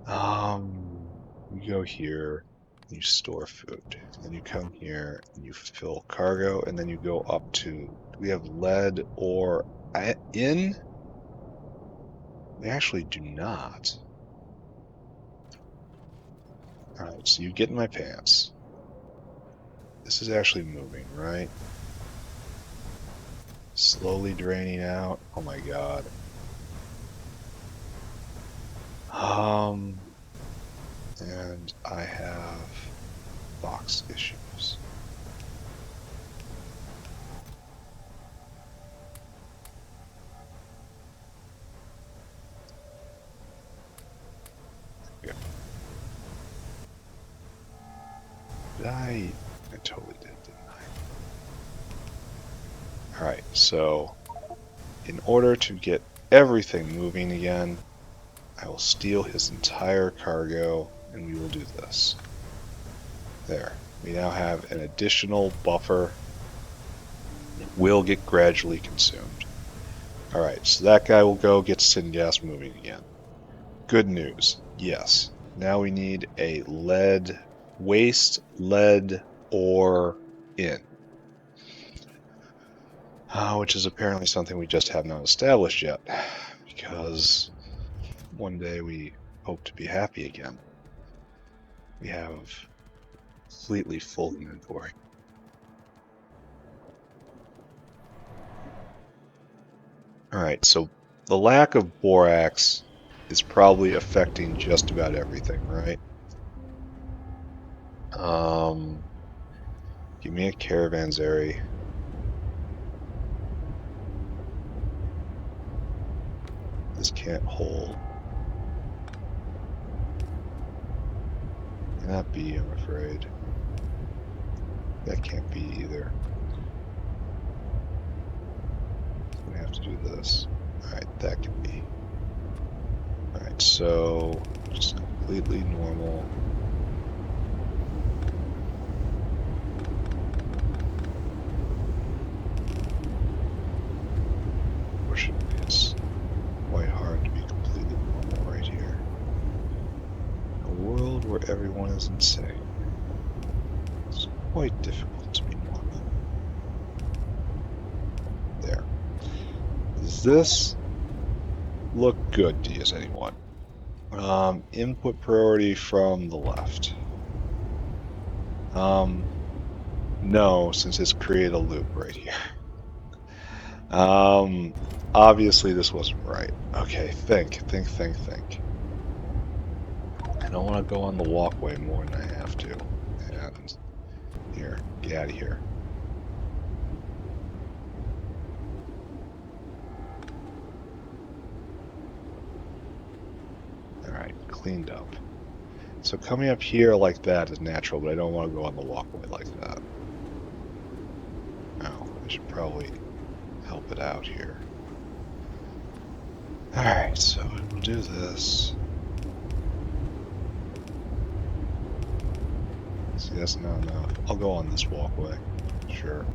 You go here, you store food, then you come here, and you fill cargo, and then you go up to, do we have lead or in? We actually do not. Alright, so you get in my pants. This is actually moving, right? Slowly draining out. Oh my god. And I have box issues. Yeah. I totally did, didn't I? Alright, so in order to get everything moving again, I will steal his entire cargo, and we will do this. There. We now have an additional buffer. It will get gradually consumed. Alright, so that guy will go get syngas moving again. Good news. Yes. Now we need a lead waste, lead ore in. Which is apparently something we just have not established yet. Because one day we hope to be happy again. We have completely full inventory. Alright, so the lack of borax is probably affecting just about everything, right? Give me a caravanserai. This can't hold. Cannot be, I'm afraid. That can't be either. We have to do this. Alright, that can be. Alright, so just completely normal. Fortunately, it's quite hard to be completely normal right here. In a world where everyone is insane, it's quite difficult to be normal. There. Does this look good to you, anyone? Input priority from the left. No, since it's created a loop right here. Obviously this wasn't right. Okay, think. I don't want to go on the walkway more than I have to. And here, get out of here. Alright, cleaned up. So coming up here like that is natural, but I don't want to go on the walkway like that. No, I should probably help it out here. Alright, so we'll do this. See, that's not enough. I'll go on this walkway. Sure.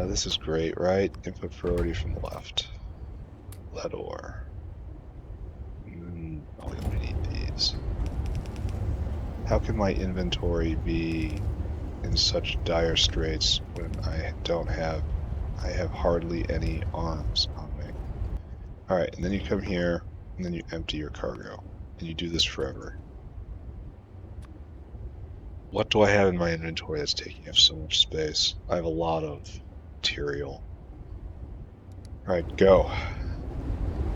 This is great, right? Input priority from the left. Lead ore. Oh, we don't need these. How can my inventory be in such dire straits when I have hardly any arms on me? Alright, and then you come here, and then you empty your cargo. And you do this forever. What do I have in my inventory that's taking up so much space? I have a lot of material. Alright, go.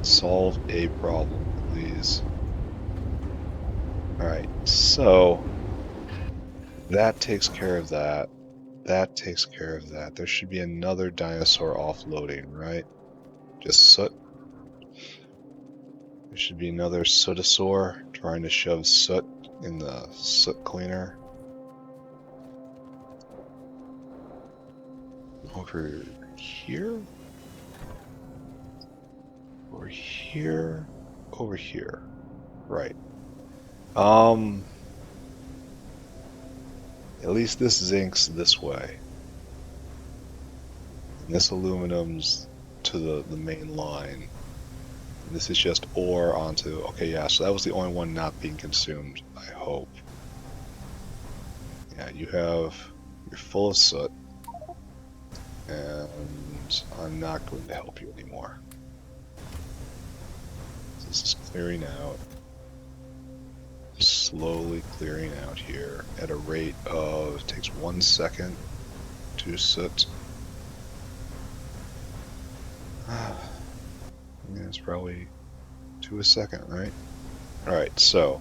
Solve a problem, please. Alright, so that takes care of that. That takes care of that. There should be another dinosaur offloading, right? Just soot. There should be another sootosaur trying to shove soot in the soot cleaner. Over here? Over here? Over here. Right. At least this zinc's this way. And this aluminum's to the main line. And this is just ore onto... Okay, yeah, so that was the only one not being consumed, I hope. Yeah, you're full of soot. And I'm not going to help you anymore. This is clearing out. Slowly clearing out here at a rate of... It takes 1 second to soot. Yeah, it's probably to a second, right? Alright, so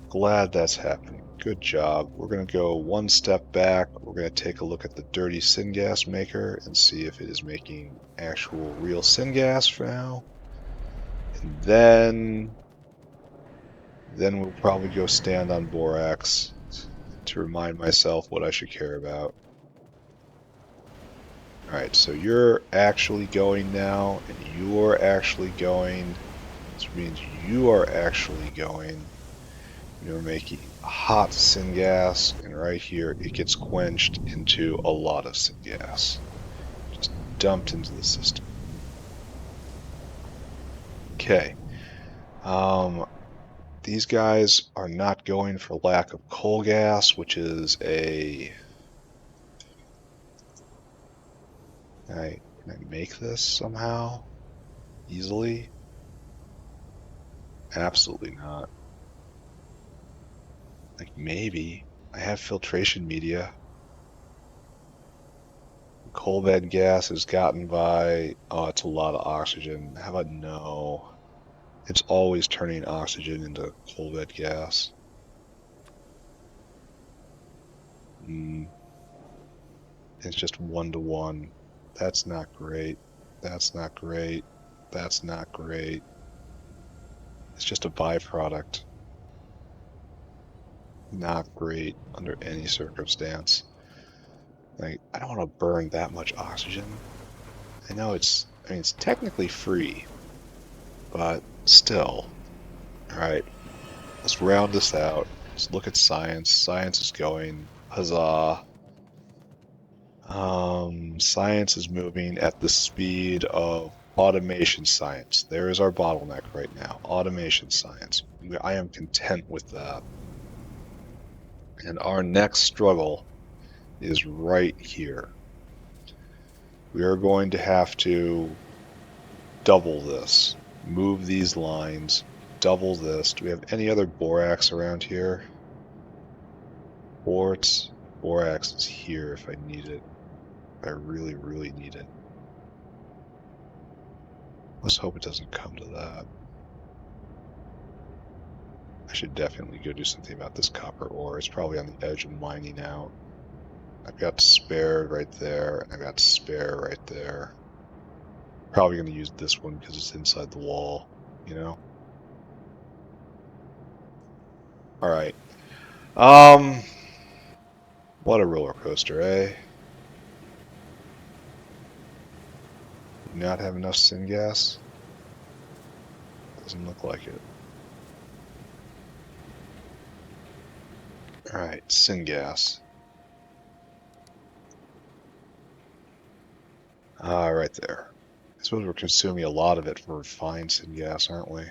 glad that's happening. Good job. We're going to go one step back. We're going to take a look at the dirty syngas maker and see if it is making actual real syngas for now. And then we'll probably go stand on borax to remind myself what I should care about. Alright, so you're actually going now, and you're actually going. This means you are actually going. You're making hot syngas, and right here it gets quenched into a lot of syngas. Just dumped into the system. Okay. These guys are not going for lack of coal gas, which is a... Can I make this somehow? Easily? Absolutely not. Like, maybe. I have filtration media. Coal bed gas is gotten by... Oh, it's a lot of oxygen. How about no? It's always turning oxygen into coal bed gas. It's just 1-to-1. That's not great. That's not great. That's not great. It's just a byproduct. Not great under any circumstance. Like, I don't want to burn that much oxygen. I know it's technically free, but still. Alright, let's round this out. Let's look at science. Science is going. Huzzah. Science is moving at the speed of automation science. There is our bottleneck right now. Automation science. I am content with that. And our next struggle is right here. We are going to have to double this. Move these lines. Double this. Do we have any other borax around here? Quartz. Borax is here if I need it. If I really, really need it. Let's hope it doesn't come to that. I should definitely go do something about this copper ore. It's probably on the edge of mining out. I've got spare right there, and I've got spare right there. Probably going to use this one because it's inside the wall, you know? Alright. What a roller coaster, eh? Do not have enough syngas? Doesn't look like it. Alright, syngas. Right there. I suppose we're consuming a lot of it for refined syngas, aren't we?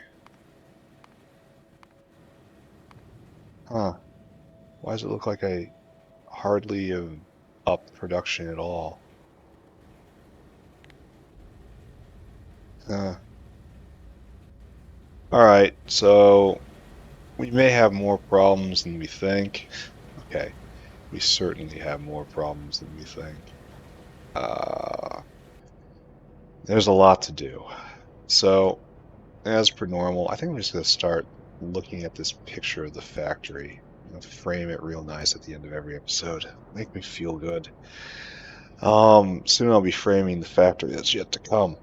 Huh. Why does it look like I hardly have upped production at all? Alright, so we may have more problems than we think. Okay, we certainly have more problems than we think. There's a lot to do. So, as per normal, I think I'm just going to start looking at this picture of the factory. Frame it real nice at the end of every episode. Make me feel good. Soon I'll be framing the factory that's yet to come.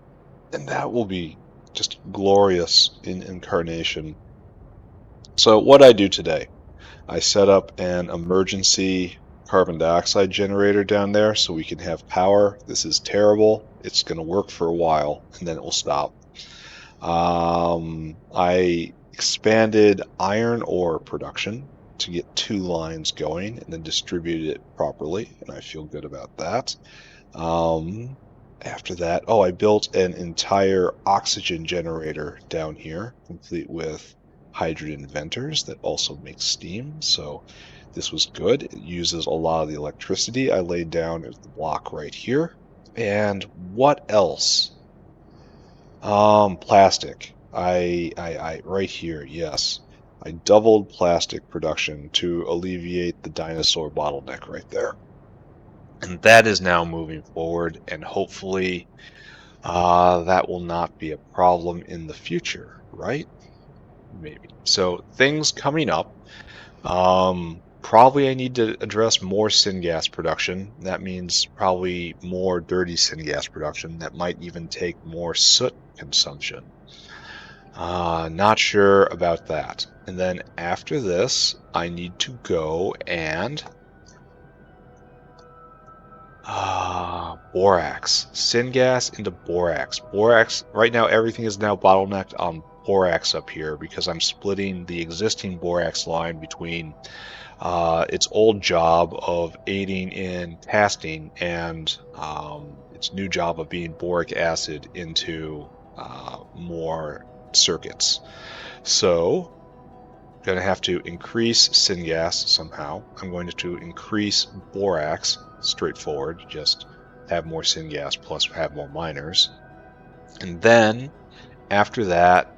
And that will be just glorious in incarnation. So what I do today, I set up an emergency carbon dioxide generator down there so we can have power. This is terrible. It's going to work for a while and then it will stop. I expanded iron ore production to get 2 lines going and then distributed it properly, and I feel good about that. After that, I built an entire oxygen generator down here, complete with hydrogen venters that also make steam, so this was good. It uses a lot of the electricity I laid down as the block right here. And what else? Plastic. I right here, yes. I doubled plastic production to alleviate the dinosaur bottleneck right there. And that is now moving forward, and hopefully that will not be a problem in the future, right? Maybe. So things coming up. Probably I need to address more syngas production. That means probably more dirty syngas production. That might even take more soot consumption. Not sure about that. And then after this, I need to go and borax. Syngas into borax. Borax, right now everything is now bottlenecked on borax up here because I'm splitting the existing borax line between its old job of aiding in casting and its new job of being boric acid into more circuits. So I'm going to have to increase syngas somehow. I'm going to increase borax, straightforward, just have more syngas plus have more miners. And then after that,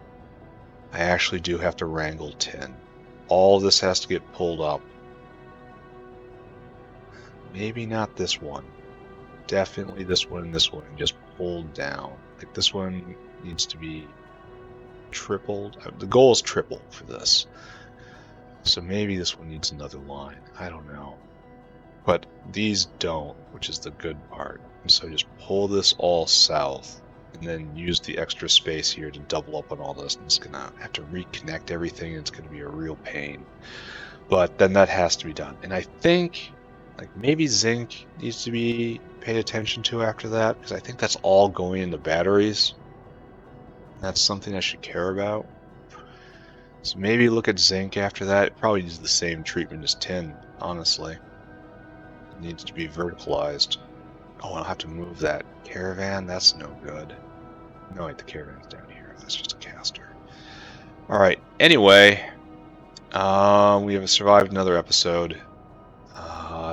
I actually do have to wrangle tin. All this has to get pulled up. Maybe not this one. Definitely this one and this one just pulled down. Like this one needs to be tripled. The goal is triple for this. So maybe this one needs another line. I don't know. But these don't, which is the good part. And so just pull this all south and then use the extra space here to double up on all this. And it's going to have to reconnect everything. And it's going to be a real pain. But then that has to be done. And I think like maybe zinc needs to be paid attention to after that, because I think that's all going into batteries. That's something I should care about. So maybe look at zinc after that. It probably needs the same treatment as tin, honestly. It needs to be verticalized. Oh, I'll have to move that caravan. That's no good. No, wait, the caravan's down here. That's just a caster. Alright, anyway, we have survived another episode.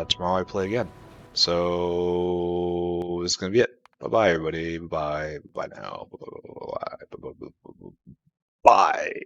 Tomorrow I play again. So this is going to be it. Bye-bye, everybody. Bye-bye. Bye now. Bye.